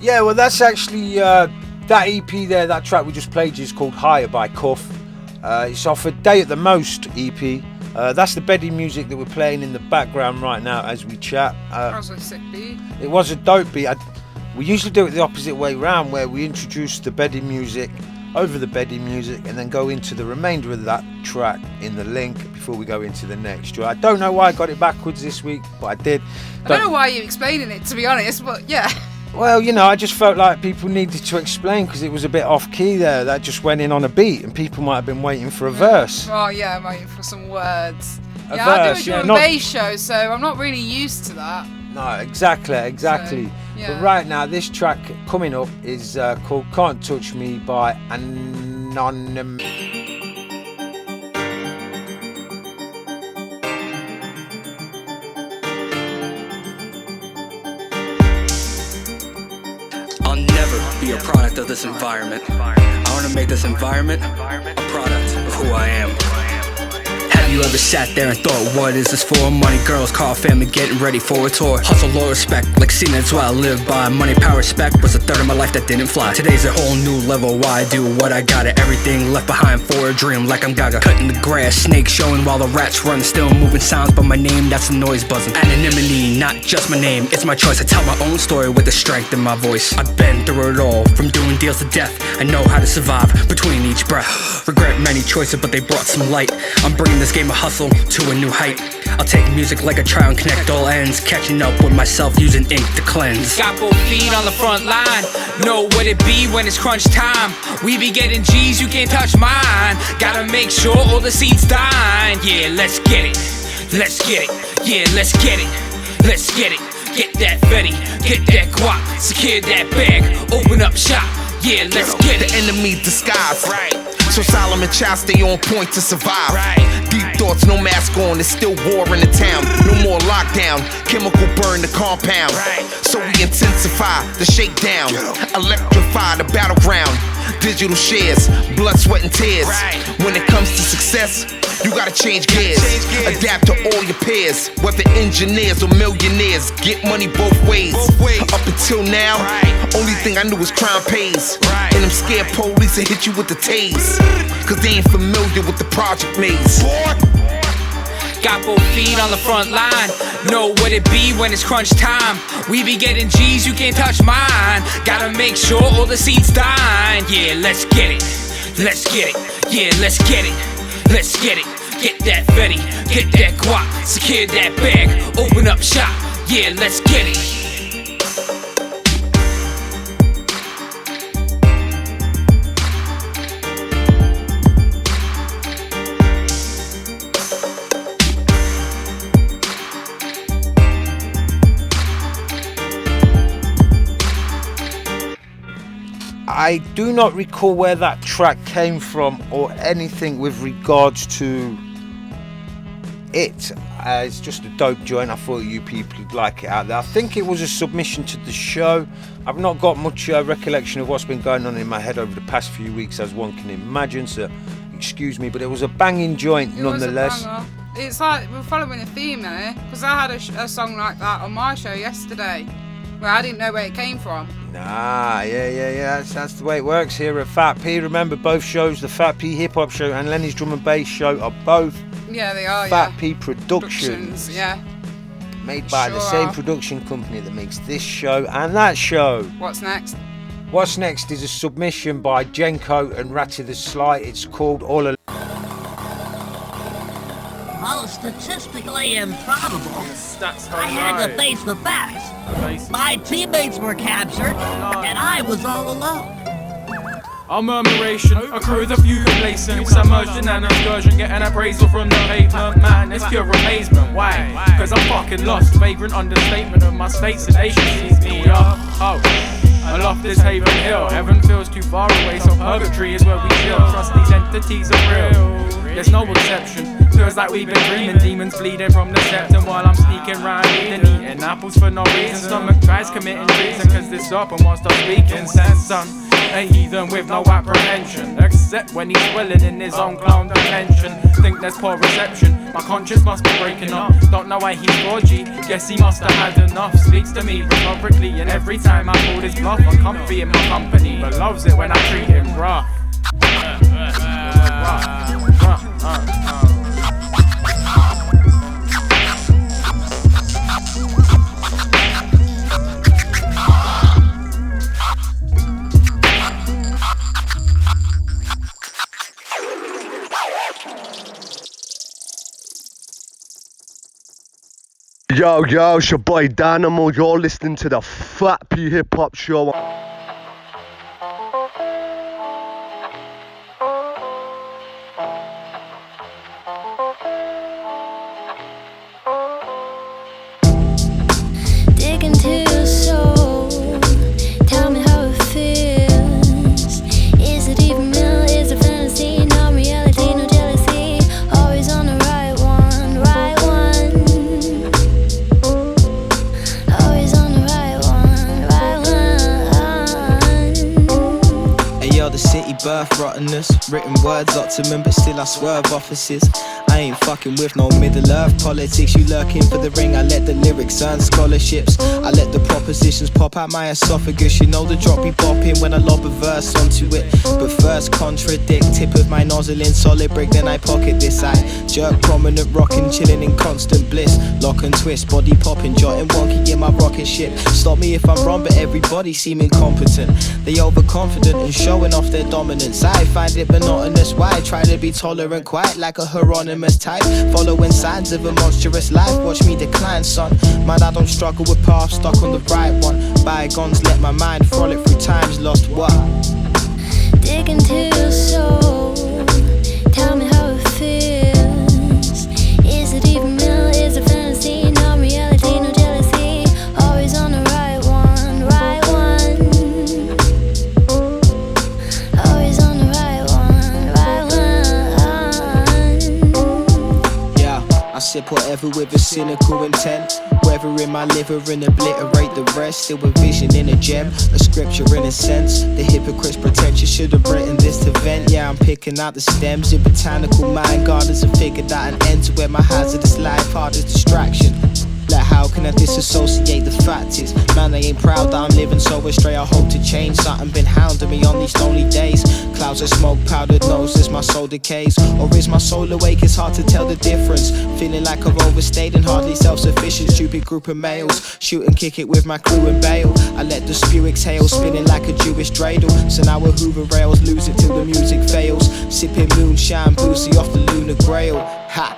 Yeah, well, that's actually that EP there. That track we just played is called Higher by Cuff. It's off a Day at the Most EP. That's the bedding music that we're playing in the background right now as we chat. That was a sick beat. It was a dope beat. We usually do it the opposite way round, where we introduce the bedding music over the bedding music and then go into the remainder of that track in the link before we go into the next track. I don't know why I got it backwards this week, but I did. I don't know why you're explaining it, to be honest, but yeah. Well, you know, I just felt like people needed to explain because it was a bit off key there. That just went in on a beat and people might have been waiting for a verse. Oh yeah, I'm waiting for some words. A I verse, do a drum and bass show, so I'm not really used to that. No, exactly. So, yeah. But right now, this track coming up is called Can't Touch Me by Unenvious. I'll never be a product of this environment. I want to make this environment a product of who I am. Have you ever sat there and thought, what is this for? Money, girls, car, family, getting ready for a tour. Hustle, low respect, like seeing that's what I live by. Money, power, respect was a third of my life that didn't fly. Today's a whole new level, why I do what I gotta. Everything left behind for a dream, like I'm Gaga. Cutting the grass, snakes showing while the rats run. Still moving sounds, but my name, that's the noise buzzing. Anonymity, not just my name, it's my choice. I tell my own story with the strength in my voice. I've been through it all, from doing deals to death. I know how to survive between each breath. Regret many choices, but they brought some light. I'm bringing this game of hustle to a new height. I'll take music like a trial and connect all ends. Catching up with myself using ink to cleanse. Got both feet on the front line. Know what it be when it's crunch time. We be getting G's, you can't touch mine. Gotta make sure all the seats dine. Yeah, let's get it. Let's get it. Yeah, let's get it. Let's get it. Get that Fetty, get that guap, secure that bag, open up shop. Yeah, let's get it. The enemy disguised. Right. So Solomon Child stay on point to survive. Right. Deep thoughts, no mask on, there's still war in the town. No more lockdown, chemical burn the compound. Right. So we intensify the shakedown, electrify the battleground. Digital shares, blood, sweat, and tears. Right. When it comes to success, you gotta change gears. Adapt to all your peers, whether engineers or millionaires. Get money both ways. Up until now, only thing I knew was crime pays. And them scared police to hit you with the tase, cause they ain't familiar with the project maze. Got both feet on the front line. Know what it be when it's crunch time. We be getting G's, you can't touch mine. Gotta make sure all the seats dine. Yeah, let's get it. Let's get it. Yeah, let's get it. Let's get it. Get that Fetty, get that guap, secure that bag, open up shop. Yeah, let's get it. I do not recall where that track came from or anything with regards to it. It's just a dope joint. I thought you people would like it out there. I think it was a submission to the show. I've not got much recollection of what's been going on in my head over the past few weeks, as one can imagine, so excuse me, but it was a banging joint nonetheless. It's like we're following a theme here, because I had a song like that on my show yesterday where I didn't know where it came from. Nah, yeah. That's the way it works here at F.A.T.P. Remember, both shows, the F.A.T.P Hip Hop Show and Lenny's Drum and Bass Show, are both Yeah, they are. F.A.T.P Productions. Yeah. Made by the same production company that makes this show and that show. What's next? What's next is a submission by Jenko and Ratty the Sly. It's called All Alone. Well, statistically improbable, I had to face the facts. My teammates were captured, and I was all alone. Our murmuration accrues a few complacent. Submersion and excursion, get an appraisal from the pavement. Man, it's pure amazement. Why? Cause I'm fucking lost. Vagrant understatement of my state sedation sees me up. Oh, aloft this haven hill. Heaven feels too far away, so purgatory is where we chill. Trust these entities are real. There's no exception. Feels like we've been dreaming. Demons bleeding from the septum while I'm sneaking round eating apples for no reason. Stomach tries committing treason cause this serpent wants to speak in sense, son. A heathen with no apprehension, except when he's dwelling in his own clown dimension. Think there's poor reception, my conscience must be breaking up. Don't know why he's 4G, guess he must have had enough. Speaks to me rhetorically, and every time I call his bluff, I'm comfy in my company, but loves it when I treat him rough. Yo, it's your boy Dynamo. You're listening to the F.A.T.P Hip Hop Show. Dig into your soul. Tell me how it feels. Is it even real? Is it fantasy? No reality, no jealousy. Always on the right one, right one. Always on the right one. Hey yo, the city birth rottenness. Written words optimum, but still I swerve offices. I ain't fucking with no Middle Earth politics. You lurking for the ring, I let the lyrics earn scholarships. I let the propositions pop out my esophagus. You know the drop be bopping when I lob a verse onto it. But first contradict, tip of my nozzle in solid brick, then I pocket this. I jerk prominent, rocking, chilling in constant bliss. Lock and twist, body popping, jotting wonky in my rocket ship. Stop me if I'm wrong, but everybody seem incompetent. They overconfident and showing off their dominance. I find it monotonous, why try to be tolerant, quite like a Hieronymus type, following signs of a monstrous life. Watch me decline, son. Man, I don't struggle with paths, stuck on the right one. Bygones, let my mind frolic through times lost. What? Dig into your soul. Tell me how it feels. Is it even real? Is it fantasy? No reality, no jealousy. Always on the right one, right one. Always on the right one, right one. Yeah, I sip whatever with a cynical intent. Whether in my liver and obliterate the rest. Still a vision in a gem, a scripture in a sense. The hypocrite's pretentious should have written this to vent. Yeah, I'm picking out the stems in botanical mind gardens and figured out an end to where my hazardous life hardest distraction. Like how can I disassociate the fact is, man, I ain't proud that I'm living so astray. I hope to change, something been hounding me on these lonely days. Clouds of smoke, powdered noses, my soul decays. Or is my soul awake? It's hard to tell the difference. Feeling like I've overstayed and hardly self-sufficient. Stupid group of males, shoot and kick it with my crew and bail. I let the spew exhale, spinning like a Jewish dreidel. So now we're Hoover rails, lose it till the music fails. Sipping moonshine, boozy off the lunar grail. Ha!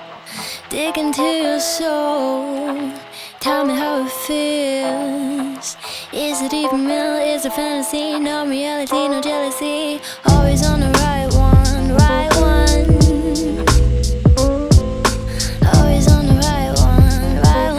Dig into your soul. Tell me how it feels. Is it even real? Is it fantasy? No reality, no jealousy. Always on the right one, right one. Always on the right one, right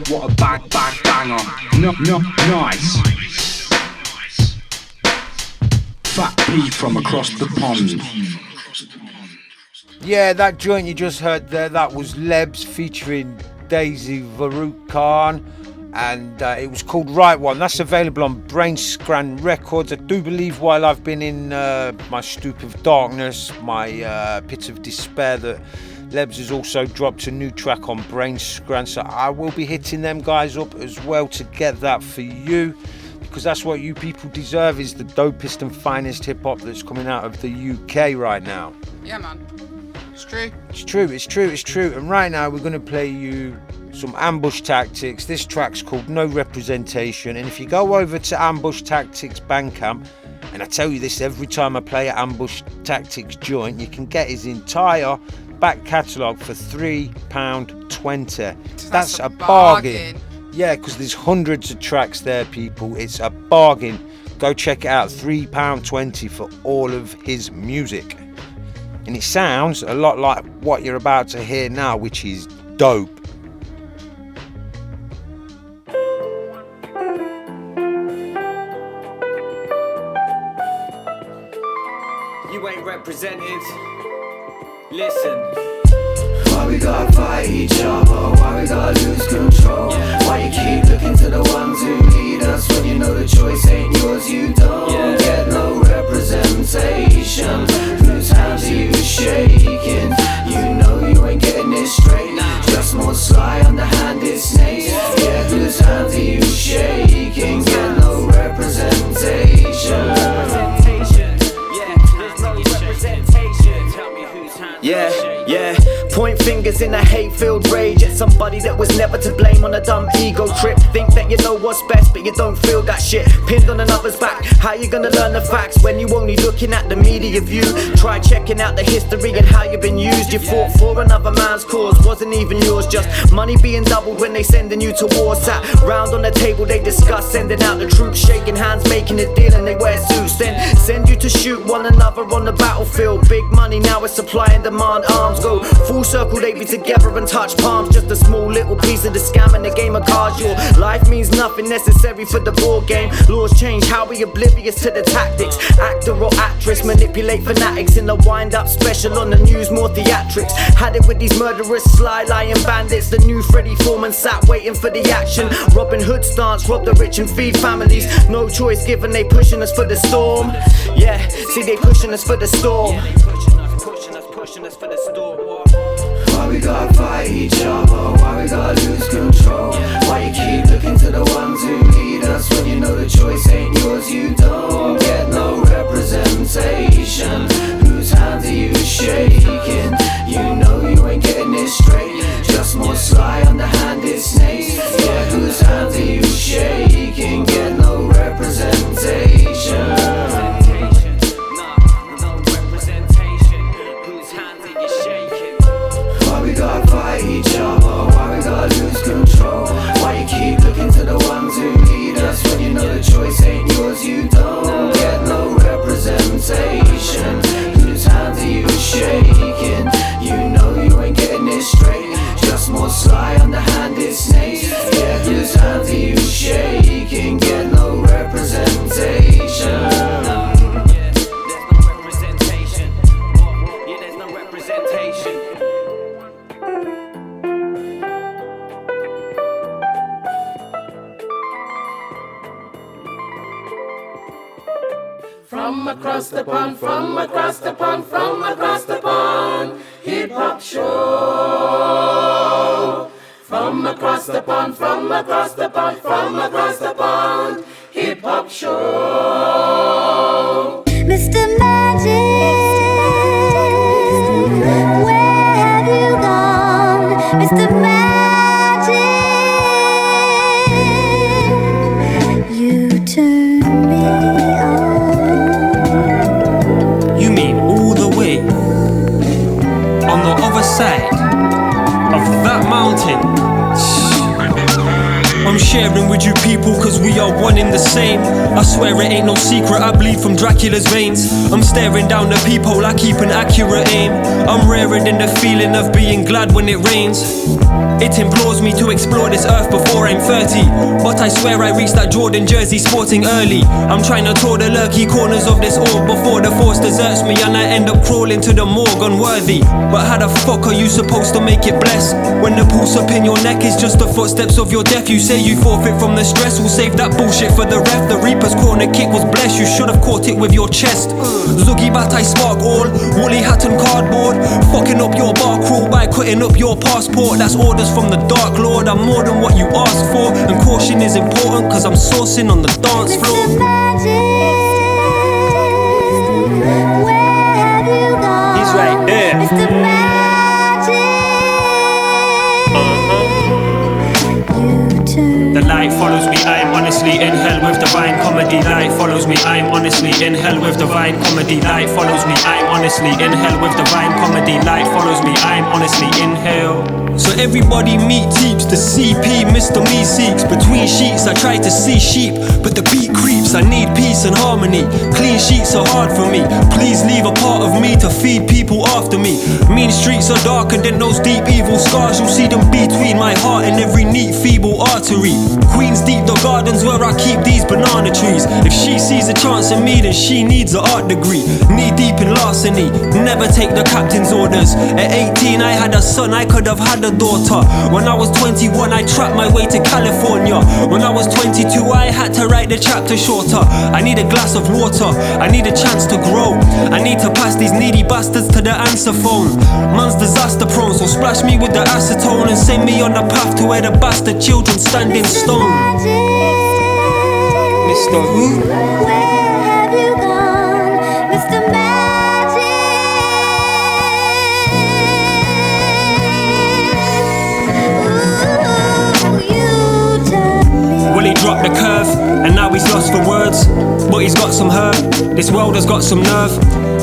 What a bang, bang, banger. Nice. F.A.T.P from across the pond. Yeah, that joint you just heard there, that was Lebs featuring Daisy Varukan, and it was called Right One. That's available on Brainscran Records. I do believe while I've been in my stoop of darkness, my pit of despair, that Lebs has also dropped a new track on Brainscran, so I will be hitting them guys up as well to get that for you, because that's what you people deserve, is the dopest and finest hip-hop that's coming out of the UK right now. Yeah, man. It's true. It's true. And right now we're going to play you some Ambush Tactics. This track's called No Representation, and if you go over to Ambush Tactics Bandcamp, and I tell you this every time I play an Ambush Tactics joint, you can get his entire back catalogue for £3.20. That's a bargain. Yeah, because there's hundreds of tracks there, people. It's a bargain. Go check it out. £3.20 for all of his music. And it sounds a lot like what you're about to hear now, which is dope. You ain't represented. Listen. Why we gotta fight each other? Why we gotta lose control? Why you keep looking to the ones who lead us when you know the choice ain't yours? You don't get no representation. Whose hands are you shaking? You know you ain't getting this straight. Just more sly underhanded snakes. Yeah, whose hands are you shaking? Get no representation. Yeah, point fingers in a hate-filled rage at somebody that was never to blame on a dumb ego trip. Think that you know what's best, but you don't feel that shit. Pinned on another's back, how you gonna learn the facts when you only looking at the media view? Try checking out the history and how you've been used. You fought for another man's cause, wasn't even yours. Just money being doubled when they sending you to war. Sat round on the table, they discuss sending out the troops, shaking hands, making a deal, and they wear suits. Then send you to shoot one another on the battlefield. Big money, now it's supply and demand. Arms go full circle, they be together and touch palms. Just a small little piece of the scam and the game of cards. Your life means nothing necessary for the board game. Laws change, how we oblivious to the tactics. Actor or actress manipulate fanatics in a wind-up special on the news, more theatrics. Had it with these murderous, sly, lying bandits. The new Freddie Foreman sat waiting for the action. Robin Hood stance, rob the rich and feed families. No choice given, they pushing us for the storm. Yeah, see they pushing us for the storm. Pushing us for the storm. Why we gotta fight each other? Why we gotta lose control? Why you keep looking to the ones who lead us when you know the choice ain't yours? You don't get no representation. Whose hands are you shaking? You know you ain't getting this straight. Just more sly underhanded snakes. Yeah, whose hands are you shaking? Get no representation. Gotta fight each other, why we gotta lose control? Why you keep looking to the ones who lead us when you know the choice ain't yours? You don't get no representation. Whose hands are you shaking? You know you ain't getting this straight. Just more sly underhanded snakes. Yeah, whose hands are you shaking? Get no representation. From across the pond, from across the pond, from across the pond, hip-hop show. From across the pond, from across the pond, from across the pond, hip-hop show. Mr. Magic, where have you gone? Mr. Magic, you turn me on. You mean all the way on the other side of that mountain? I'm sharing sharing with you people, cause we are one in the same. I swear it ain't no secret, I bleed from Dracula's veins. I'm staring down the peephole, I keep an accurate aim. I'm rarer than the feeling of being glad when it rains. It implores me to explore this earth before I'm 30, but I swear I reached that Jordan jersey sporting early. I'm trying to tour the lurky corners of this orb before the force deserts me and I end up crawling to the morgue unworthy. But how the fuck are you supposed to make it blessed when the pulse up in your neck is just the footsteps of your death? You say you forfeit from the stress, we'll save that bullshit for the ref. The Reaper's corner kick was blessed, you should have caught it with your chest. Zoogie bat I spark all, woolly hat and cardboard, fucking up your bar crawl by cutting up your passport. That's orders from the Dark Lord, I'm more than what you asked for. And caution is important cause I'm sourcing on the dance floor. He's right there. The light follows me, I'm honestly in hell with divine comedy. Light follows me, I'm honestly in hell with divine comedy. Light follows me, I'm honestly in hell with divine comedy. Light follows me, I'm honestly in hell. So everybody meet Teeps, the CP, Mr. Me seeks. Between sheets I try to see sheep, but the beat creeps. I need peace and harmony, clean sheets are hard for me. Please leave a part of me to feed people after me. Mean streets are darker than those deep evil scars. You'll see them between my heart and every neat feeble artery. Queens deep the gardens where I keep these banana trees. If she sees a chance in me then she needs an art degree. Knee deep in larceny, never take the captain's orders. At 18 I had a son, I could have had a daughter. When I was 21 I trapped my way to California. When I was 22 I had to write the chapter shorter. I need a glass of water, I need a chance to grow. I need to pass these needy bastards to the answer phone. Man's disaster prone, so splash me with the acetone and send me on the path to where the bastard children stand in stone. Mr. Who? Where have you gone, Mr. Magic? Ooh, you turn me. Well, he dropped the curve, and now he's lost for words. But he's got some hurt, this world has got some nerve.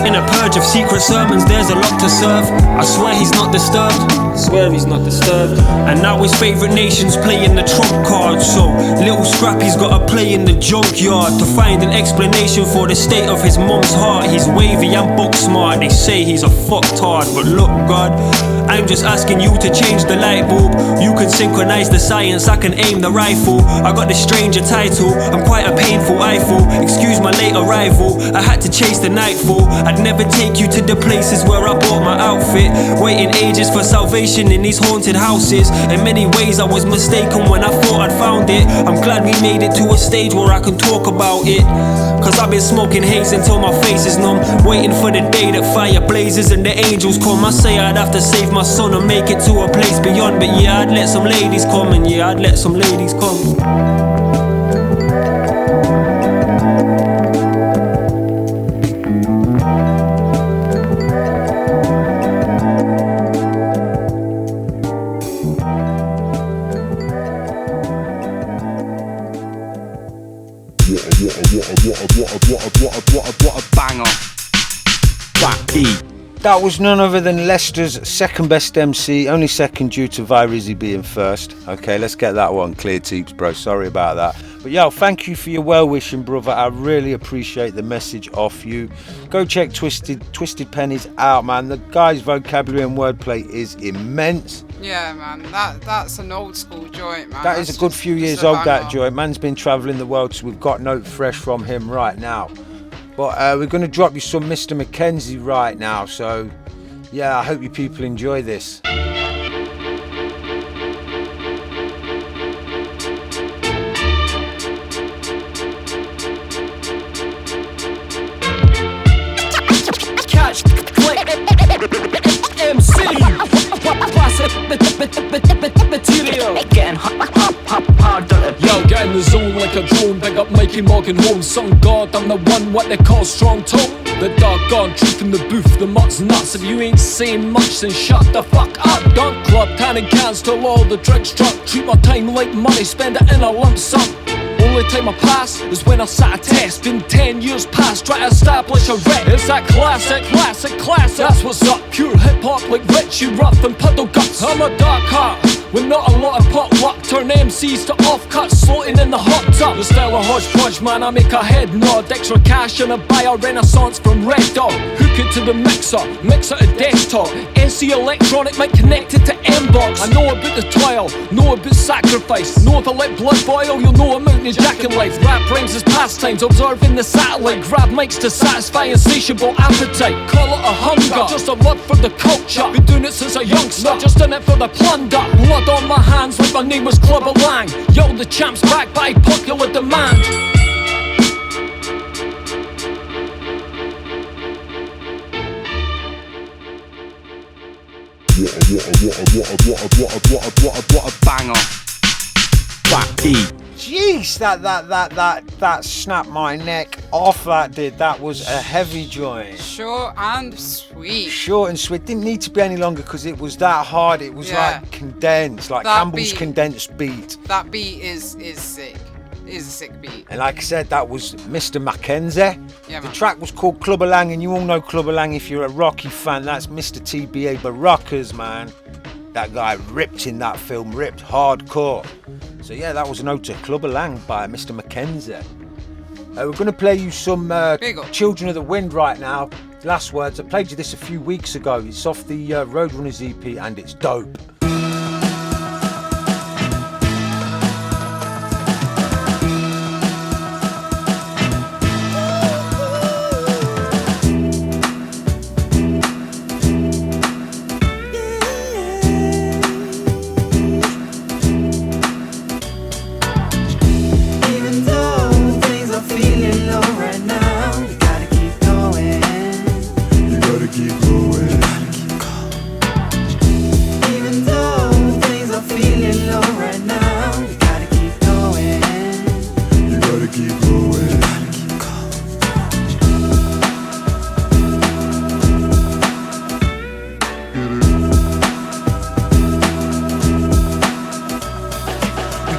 In a purge of secret sermons, there's a lot to serve. I swear he's not disturbed, swear he's not disturbed. And now his favourite nation's playing the trump card. So little Scrappy's gotta play in the junkyard to find an explanation for the state of his mum's heart. He's wavy and book smart, they say he's a fucktard. But look God, I'm just asking you to change the light bulb. You can synchronize the science, I can aim the rifle. I got the stranger title, I'm quite a painful eyeful. Excuse my late arrival, I had to chase the nightfall. I'd never take you to the places where I bought my outfit. Waiting ages for salvation in these haunted houses. In many ways I was mistaken when I thought I'd found it. I'm glad we made it to a stage where I can talk about it. Cause I've been smoking haze until my face is numb, waiting for the day that fire blazes and the angels come. I say I'd have to save my son and make it to a place beyond. But yeah, I'd let some ladies come, and yeah, I'd let some ladies come. What a banger. F.A.T.P. That was none other than Leicester's second best MC, only second due to VYRIZZY being first. Okay, let's get that one clear, Teeps, bro. Sorry about that. But yo, thank you for your well-wishing, brother. I really appreciate the message off you. Go check Twisted Pennies out, man. The guy's vocabulary and wordplay is immense. Yeah, man, that's an old school joint, man. That is a good few years old, that joint. Man's been travelling the world, so we've got note fresh from him right now. But we're going to drop you some Mr. Mackenzie right now, so yeah, I hope you people enjoy this. Catch, click, MC, material, getting hard. Yo, get in the zone like a drone, big up Mikey Morgan Holmes. Son God, I'm the one what they call strong tone. The doggone truth in the booth, the mutt's nuts. If you ain't saying much, then shut the fuck up. Dunk club, tanning cans till all the drinks drunk. Treat my time like money, spend it in a lump sum. Only time I pass is when I sat a test. Been 10 years past, try to establish a rep. It's that classic. That's what's up. Pure hip hop like Richie Rough and Puddle Guts. I'm a dark heart, With not a lot of potluck, turn MCs to off-cuts, floating in the hot tub. The style of hodgepodge, man, I make a head nod. Extra cash and I buy a Renaissance from Red Dog. Hook it to the mixer to desktop. SE electronic might connect it to M-Box. I know about the toil, know about sacrifice. Know if I let blood boil, you'll know I'm out in jacket life. Rap rhymes as pastimes, observing the satellite. Grab mics to satisfy insatiable appetite. Call it a hunger, just a love for the culture. Been doing it since a youngster, not just in it for the plunder. Blood on my hands like my name was Clubber Lang. Yo, the champ's back by popular demand. What a banger. F.A.T.P. Jeez, that snapped my neck off. That was a heavy joint. Short and sweet. Short and sweet. Didn't need to be any longer because it was that hard. It was like condensed, like that Campbell's beat, condensed beat. That beat is sick. It is a sick beat. And like I said, that was Mr. Mackenzie. Yeah, the man. track was called Clubber Lang, and you all know Clubber Lang if you're a Rocky fan. That's Mr. TBA Baracas, man. That guy ripped in that film, ripped hardcore. So yeah, that was an ode to Clubber Lang by Mr. Mackenzie. We're going to play you some Children of the Wind right now. Last words. I played you this a few weeks ago. It's off the Roadrunners EP and it's dope.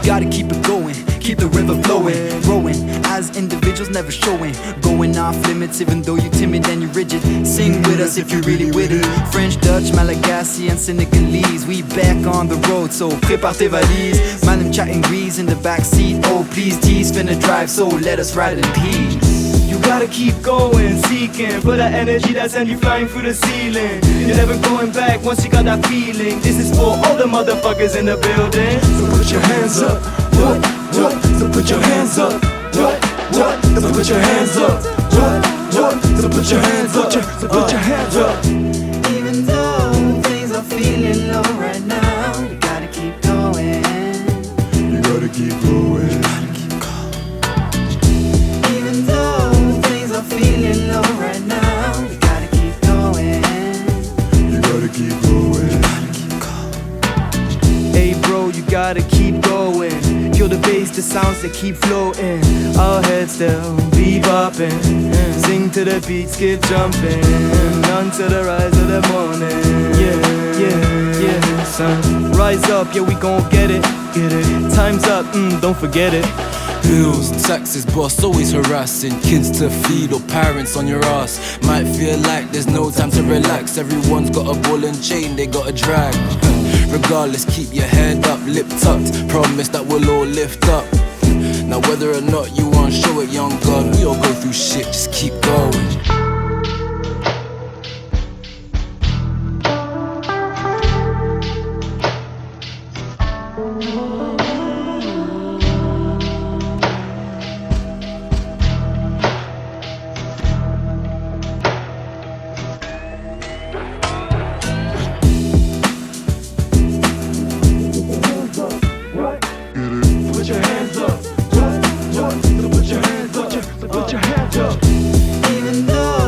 Gotta keep it going, keep the river flowing, growing as individuals, never showing, going off limits even though you're timid and you're rigid. Sing with us if you're really witty. French, Dutch, Malagasy and Senegalese. We back on the road, so prépare tes valises. Man, I'm chatting grease in the backseat. Oh please, T's finna drive, so let us ride in peace. You gotta keep going, seeking for that energy that sends you flying through the ceiling. You're never going back once you got that feeling. This is for all the motherfuckers in the building. So put your hands up, what? So put your hands up, what? So put your hands up, what? So put your hands up, so put your hands up. Even though things are feeling low right now, you gotta keep going. You gotta keep going. Even though things are feeling low right now, you gotta keep going. You gotta keep going. Hey bro, you gotta keep going. Feel the bass, the sounds that keep floating. Our heads down, be bopping. Sing to the beat, skip jumping. Until the rise of the morning. Yeah, son. Rise up, yeah, we gon' get it. Time's up, don't forget it. Bills, taxes, boss, always harassing. Kids to feed or parents on your ass. Might feel like there's no time to relax. Everyone's got a ball and chain, they got a drag. Regardless, keep your head up, lip tucked. Promise that we'll all lift up. Now whether or not you want to show it, young God, we all go through shit, just keep going. Even though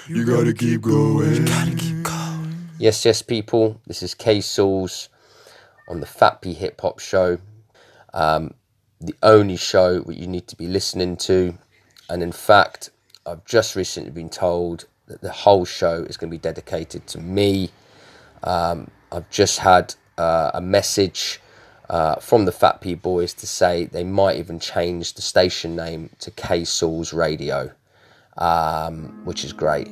You gotta keep going. Yes, people. This is K Sauls on the F.A.T.P Hip Hop Show. The only show that you need to be listening to. And in fact, I've just recently been told that the whole show is going to be dedicated to me. I've just had a message from the F.A.T.P boys to say they might even change the station name to K Sauls Radio, which is great.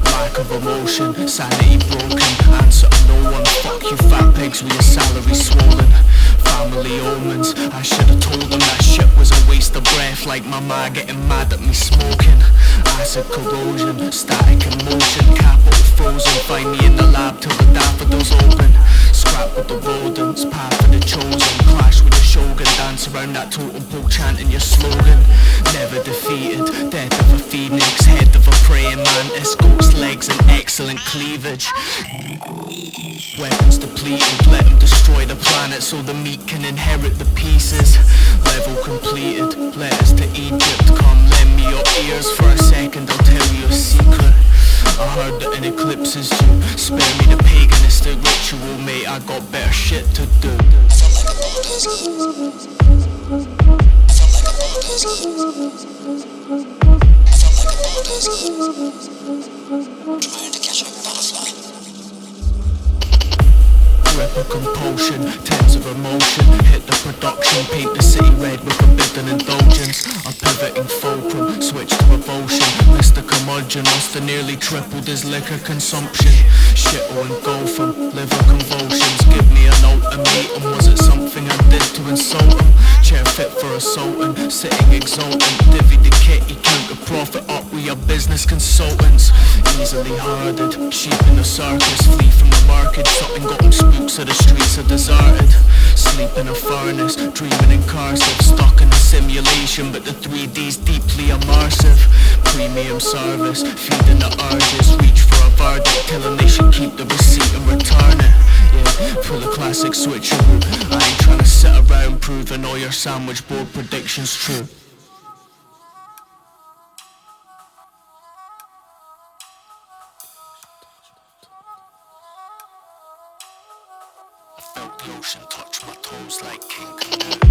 Lack of emotion, sanity broken. Answer to no one, fuck you fat pigs with your salary swollen. Family omens, I should've told them that shit was a waste of breath. Like my ma getting mad at me smoking. Acid corrosion, static emotion, capital frozen. Find me in the lab till the daffodils open. Scrap with the rodents, path for the chosen. Clash with the shogun, dance around that totem pole chanting your slogan. Never defeated, death of a phoenix, head of a praying mantis, ghost legs and excellent cleavage. Weapons depleted, let them destroy the planet so the meat can inherit the pieces. Level completed, letters to Egypt, come lend me your ears for a second, I'll tell you a secret. I heard that an eclipse is due, spare me the paganistic ritual, mate, I got better shit to do. Grip of compulsion, tens of emotion, hit the production, paint the city red with forbidden indulgence. I'm pivoting fulcrum, switch to revulsion. Mr. Curmudgeon must have nearly tripled his liquor consumption. Shit will engulf him, liver convulsions. Give me an ultimatum, was it something I did to insult him? Chair fit for assaulting, sitting exultant. Divvy the kitty, count the profit up, we are business consultants. Easily herded, sheep in the circus, flee from the market. Something got them spooked so the streets are deserted. Sleep in a furnace, dreaming in cursive. Stuck in a simulation, but the 3D's deeply immersive. Premium service, feeding the urges. Reach for a verdict, tell them they should keep the receipt and return it. Yeah, pull a classic switcheroo. I ain't tryna sit around proving all your sandwich board predictions true. I felt the ocean touch my toes like King Canute.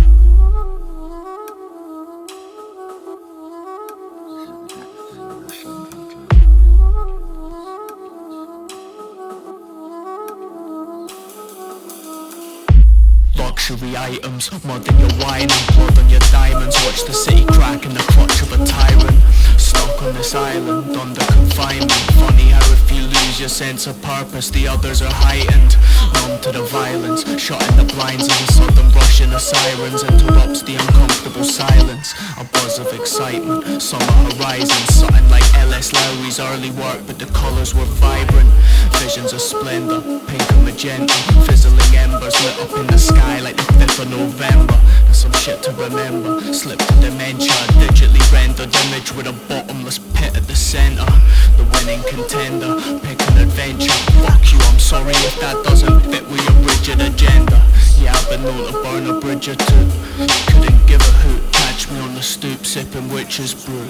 Luxury items, mud in your wine and blood on your diamonds. Watch the city crack in the clutch of a tyrant. Stuck on this island, under confinement. Funny how if you lose your sense of purpose, the others are heightened. Numb to the violence, shut in the blinds as a sudden rush in the sirens interrupts the uncomfortable silence. A buzz of excitement, summer horizon. Something like L.S. Lowry's early work, but the colours were vibrant. Visions of splendour, pink and magenta. Fizzling embers lit up in the sky like the 5th of November. There's some shit to remember. Slip to dementia, digitally rendered image with a bottomless pit at the centre. The winning contender, pick an adventure. Fuck you, I'm sorry if that doesn't fit with your rigid agenda. Yeah, I've been known to burn a bridge or two. Couldn't give a hoot, catch me on the stoop sipping witch's brew.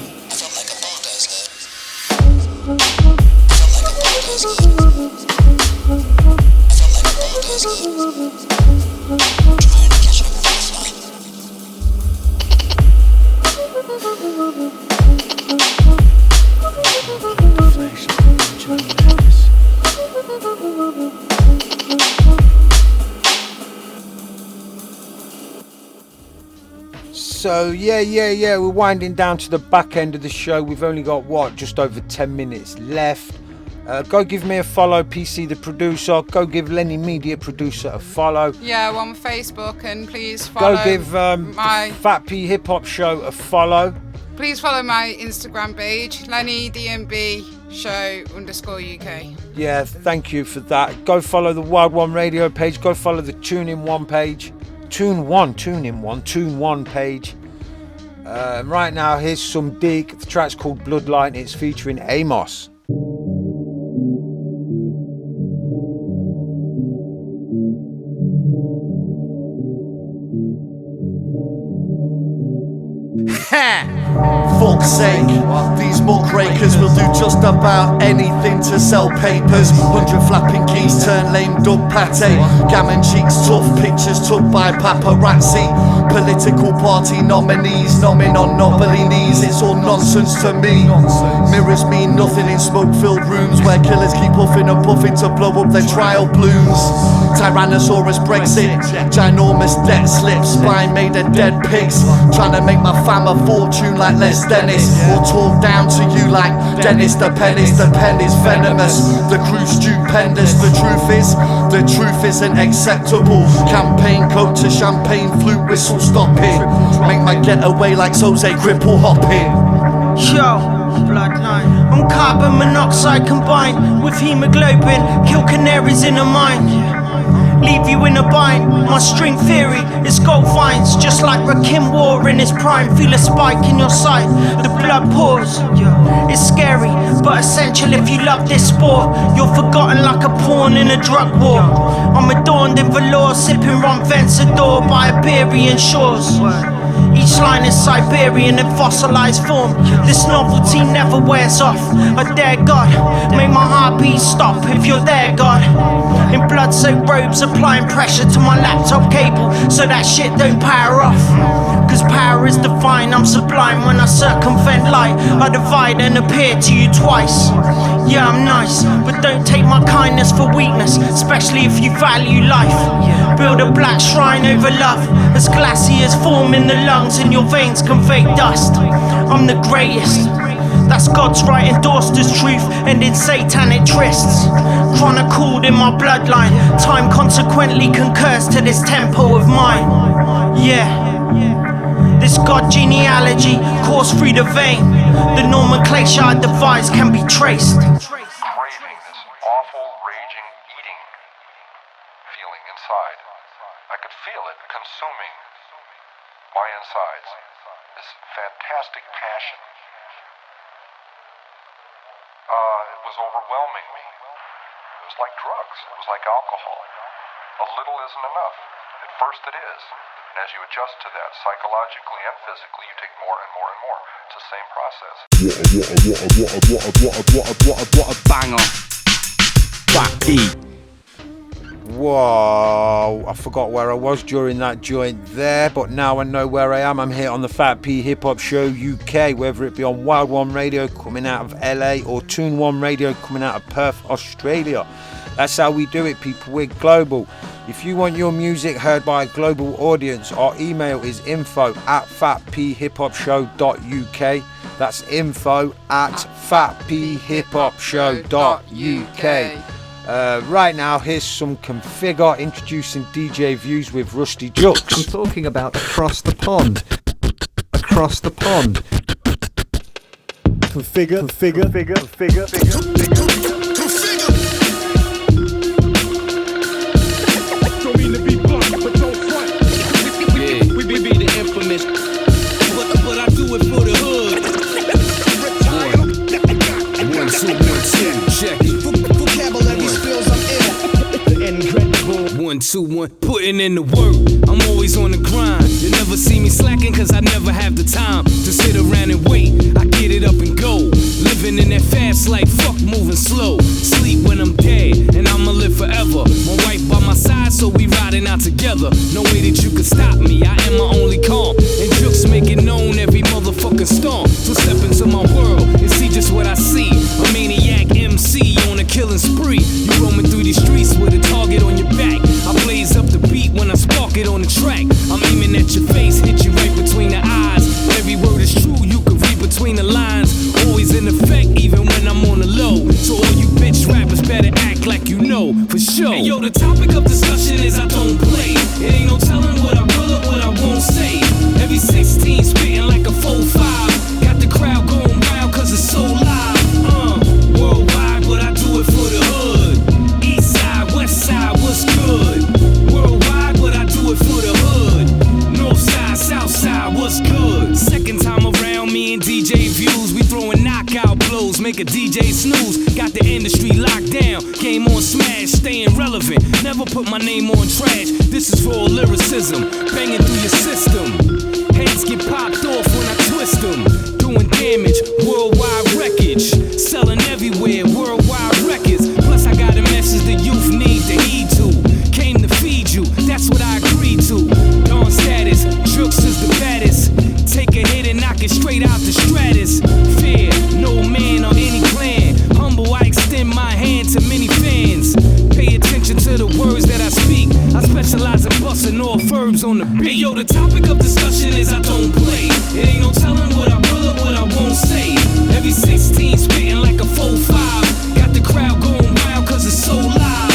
So yeah, we're winding down to the back end of the show. We've only got just over 10 minutes left. Go give me a follow, PC the producer. Go give Leni Media Producer a follow. Yeah, I'm on Facebook, and please follow. Go give my F.A.T.P Hip Hop Show a follow. Please follow my Instagram page, Leni DMB Show _UK. Yeah, thank you for that. Go follow the Wild One radio page. Go follow the Tune One page. Tune One page. Right now, here's some dig. The track's called Bloodline. It's featuring Amos. Fuck's sake, these muckrakers will do just about anything to sell papers. 100 flapping keys turn lame dub pate. Gammon cheeks, tough pictures took by paparazzi. Political party nominees nomming on knobbly knees. It's all nonsense to me. Mirrors mean nothing in smoke-filled rooms where killers keep puffing and puffing to blow up their trial balloons. Tyrannosaurus Brexit, ginormous debt slips, spine made of dead pigs. Trying to make my fam a fortune like Les Dennis, or talk down to you like Dennis the Pennis. The pen is venomous, the crew's stupendous. The truth isn't acceptable. Campaign coat to champagne flute whistle stopping. Make my getaway like Jose cripple hopping. Yo, bloodline. I'm carbon monoxide combined with hemoglobin. Kill canaries in a mine. Leave you in a bind. My string theory is gold vines, just like Rakim War in his prime. Feel a spike in your side, the blood pours. It's scary, but essential if you love this sport. You're forgotten like a pawn in a drug war. I'm adorned in velour, sipping rum Vencedor by Iberian shores. Each line is Siberian in fossilized form. This novelty never wears off. I dare God, make my heartbeat stop if you're there, God. In blood-soaked robes, applying pressure to my laptop cable so that shit don't power off. Cause power is divine, I'm sublime when I circumvent light. I divide and appear to you twice. Yeah, I'm nice, but don't take my kindness for weakness, especially if you value life. Build a black shrine over love, as glassy as form in the lungs and your veins convey dust. I'm the greatest, that's God's right endorsed as truth, and in satanic trysts. Chronicled in my bloodline, time consequently concurs to this tempo of mine. Yeah. This God genealogy course through the vein. The nomenclature I devise can be traced. Craving this awful, raging, eating feeling inside. I could feel it consuming my insides. This fantastic passion. It was overwhelming me. It was like drugs. It was like alcohol. A little isn't enough. At first it is. And as you adjust to that, psychologically and physically, you take more and more and more. It's the same process. What a banger. F.A.T.P. Whoa, I forgot where I was during that joint there, but now I know where I am. I'm here on the F.A.T.P Hip Hop Show UK, whether it be on Wild One Radio coming out of LA or Tune One Radio coming out of Perth, Australia. That's how we do it, people. We're global. If you want your music heard by a global audience, our email is info@fatphiphopshow.uk. That's info@fatphiphopshow.uk. Right now, here's some Configure introducing DJ Views with Rusty Jux. I'm talking about across the pond. Across the pond. Configure. Don't mean to be blunt, but don't front. We be the infamous, but I do it for the hood. 1, 2, 1, 2, check it. Vocabulary spills, I'm ill. Incredible. 1, 2, 1, putting in the work. I'm always on the grind. You never see me slacking, cause I never have the time to sit around and wait. I get it up and go. Living in that fast life, fuck moving slow. Sleep when I'm dead, and I'ma live forever. My wife by my side, so we riding out together. No way that you can stop me, I am my only calm. And jokes make it known every motherfucking storm. So step into my world and see just what I see. A maniac MC on a killing spree. You roaming through these streets with a target on your back. I blaze up the beat when I spark it on the track. I'm aiming at your face, hit you right between the eyes. Every word is true, you can read between the lines. Always in effect, even when I'm on the low. So all you bitch rappers better act like you know, for sure. Hey yo, the topic of discussion is I don't play. It ain't no telling what I will or what I won't say. Every 16 spitting like a 4-5. Got the crowd going wild cause it's so live. Worldwide, but I do it for the hood. never put my name on trash. This is raw lyricism, banging through your system. Heads get popped off when I twist them. Doing damage, worldwide wreckage. Selling everywhere, worldwide records. Plus I got a message the youth need to heed to. Came to feed you, that's what I agreed to. Dawn status, Drooks is the baddest. Take a hit and knock it straight out the stratus. Fear, no man or any plan. Humble, I extend my hand to many fans. Pay attention to the words that I speak. I specialize in busting off verbs on the beat. Hey yo, the topic of discussion is I don't play. It ain't no telling what I will or what I won't say. Every 16 spitting like a 4-5. Got the crowd going wild cause it's so live.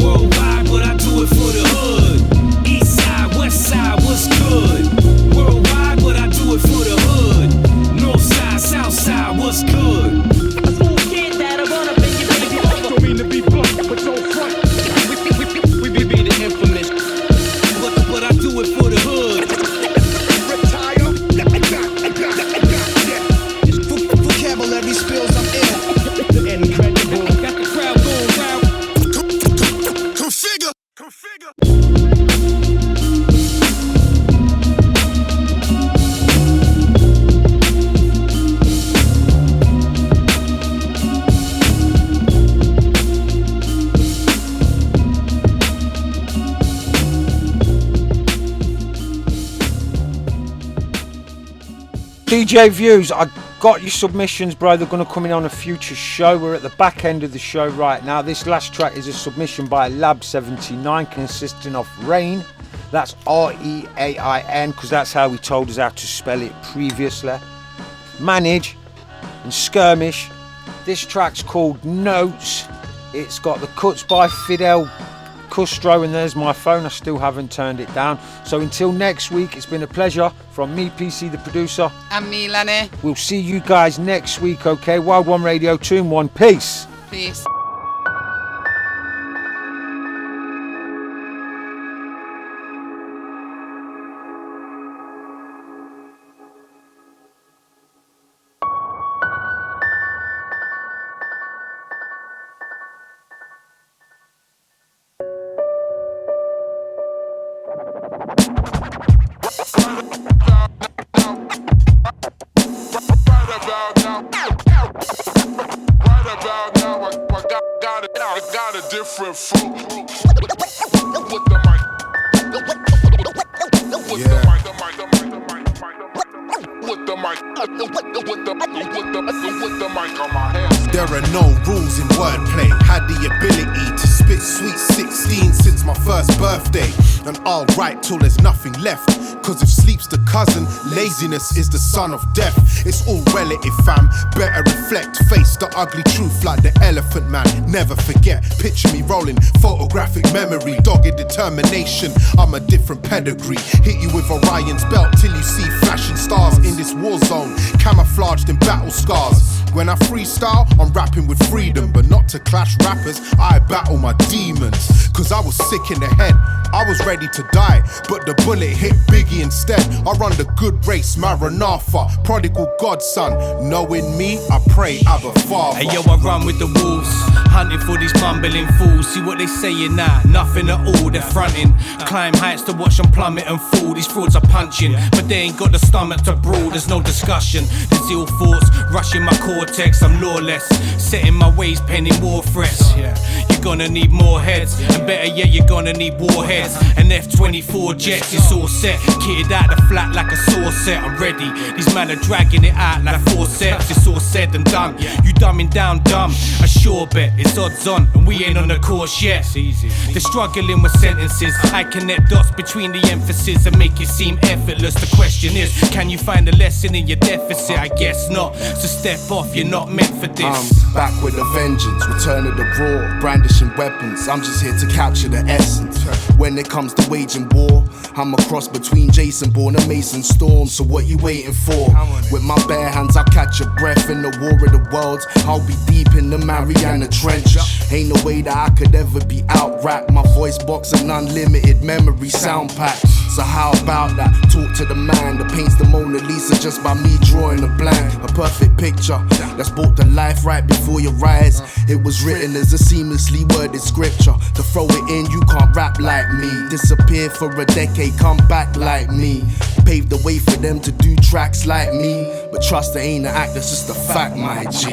Worldwide, but I do it for the hood. East side, west side, what's good? Worldwide, but I do it for the hood. North side, south side, what's good? DJ Views, I got your submissions, bro. They're going to come in on a future show. We're at the back end of the show right now. This last track is a submission by Lab79 consisting of Rain. That's R-E-A-I-N, because that's how he told us how to spell it previously. Manage and Skirmish. This track's called Notes. It's got the cuts by Fidel Castro, and there's my phone. I still haven't turned it down. So until next week, it's been a pleasure from me, PC the producer, and me, Lenny. We'll see you guys next week, okay? Wild One Radio 2 in 1. Peace. Peace. Different fruit with the mic. On my head. There are no rules in wordplay. Had the ability to spit sweet 16 since my first birthday. And I'll write till there's nothing left. Cause if sleep's the cousin, laziness is the son of death. It's all relative, fam. Better reflect, face the ugly truth like the elephant man. Never forget, picture me rolling, photographic memory, dogged determination. I'm a different pedigree. Hit you with Orion's belt till you see flashing stars in this war zone, camouflaged in battle scars. When I freestyle, I'm rapping with freedom, but not to clash rappers. I battle my demons, cause I was sick in the head. I was ready to die, but the bullet hit Biggie instead. I run the good race, Maranatha, prodigal godson. Knowing me, I pray Abba Father. Hey yo, I run with the wolves, hunting for these bumbling fools. See what they saying now, nothing at all, they're fronting. Climb heights to watch them plummet and fall. These frauds are punching, but they ain't got the stomach to brawl. There's no discussion, there's ill thoughts rushing my cortex. I'm lawless, setting my ways, penning war threats. You're gonna need more heads, and better yet, you're gonna need warheads. And F-24 jets, it's all set. Kitted out the flat like a saw set, I'm ready. These men are dragging it out like forceps. It's all said and done, you dumbing down dumb. I sure bet it's odds on, and we ain't on the course yet. They're struggling with sentences, I connect dots between the emphasis and make it seem effortless. The question is, can you find a lesson in your deficit? I guess not, so step off, you're not meant for this. I'm back with a vengeance, return of the raw, brandishing weapons. I'm just here to capture the essence. When it comes to waging war, I'm a cross between Jason Bourne and Mason Storm. So what you waiting for? With my bare hands I'll catch your breath in the war of the worlds. I'll be deep in the Mariana Trench. Ain't no way that I could ever be out-rapped. My voice box an unlimited memory sound pack. So how about that? Talk to the man that paints the Mona Lisa just by me drawing a blank. A perfect picture that's brought to life right before your eyes. It was written as a seamlessly worded scripture. To throw it in, you can't rap like me. Disappear for a decade, come back like me. Paved the way for them to do tracks like me. But trust, it ain't an act, that's just a fact, my G.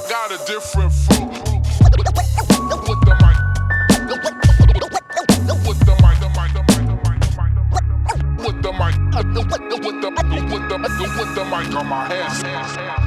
Got a different flow with the mic. With the mic. With the mic on my head.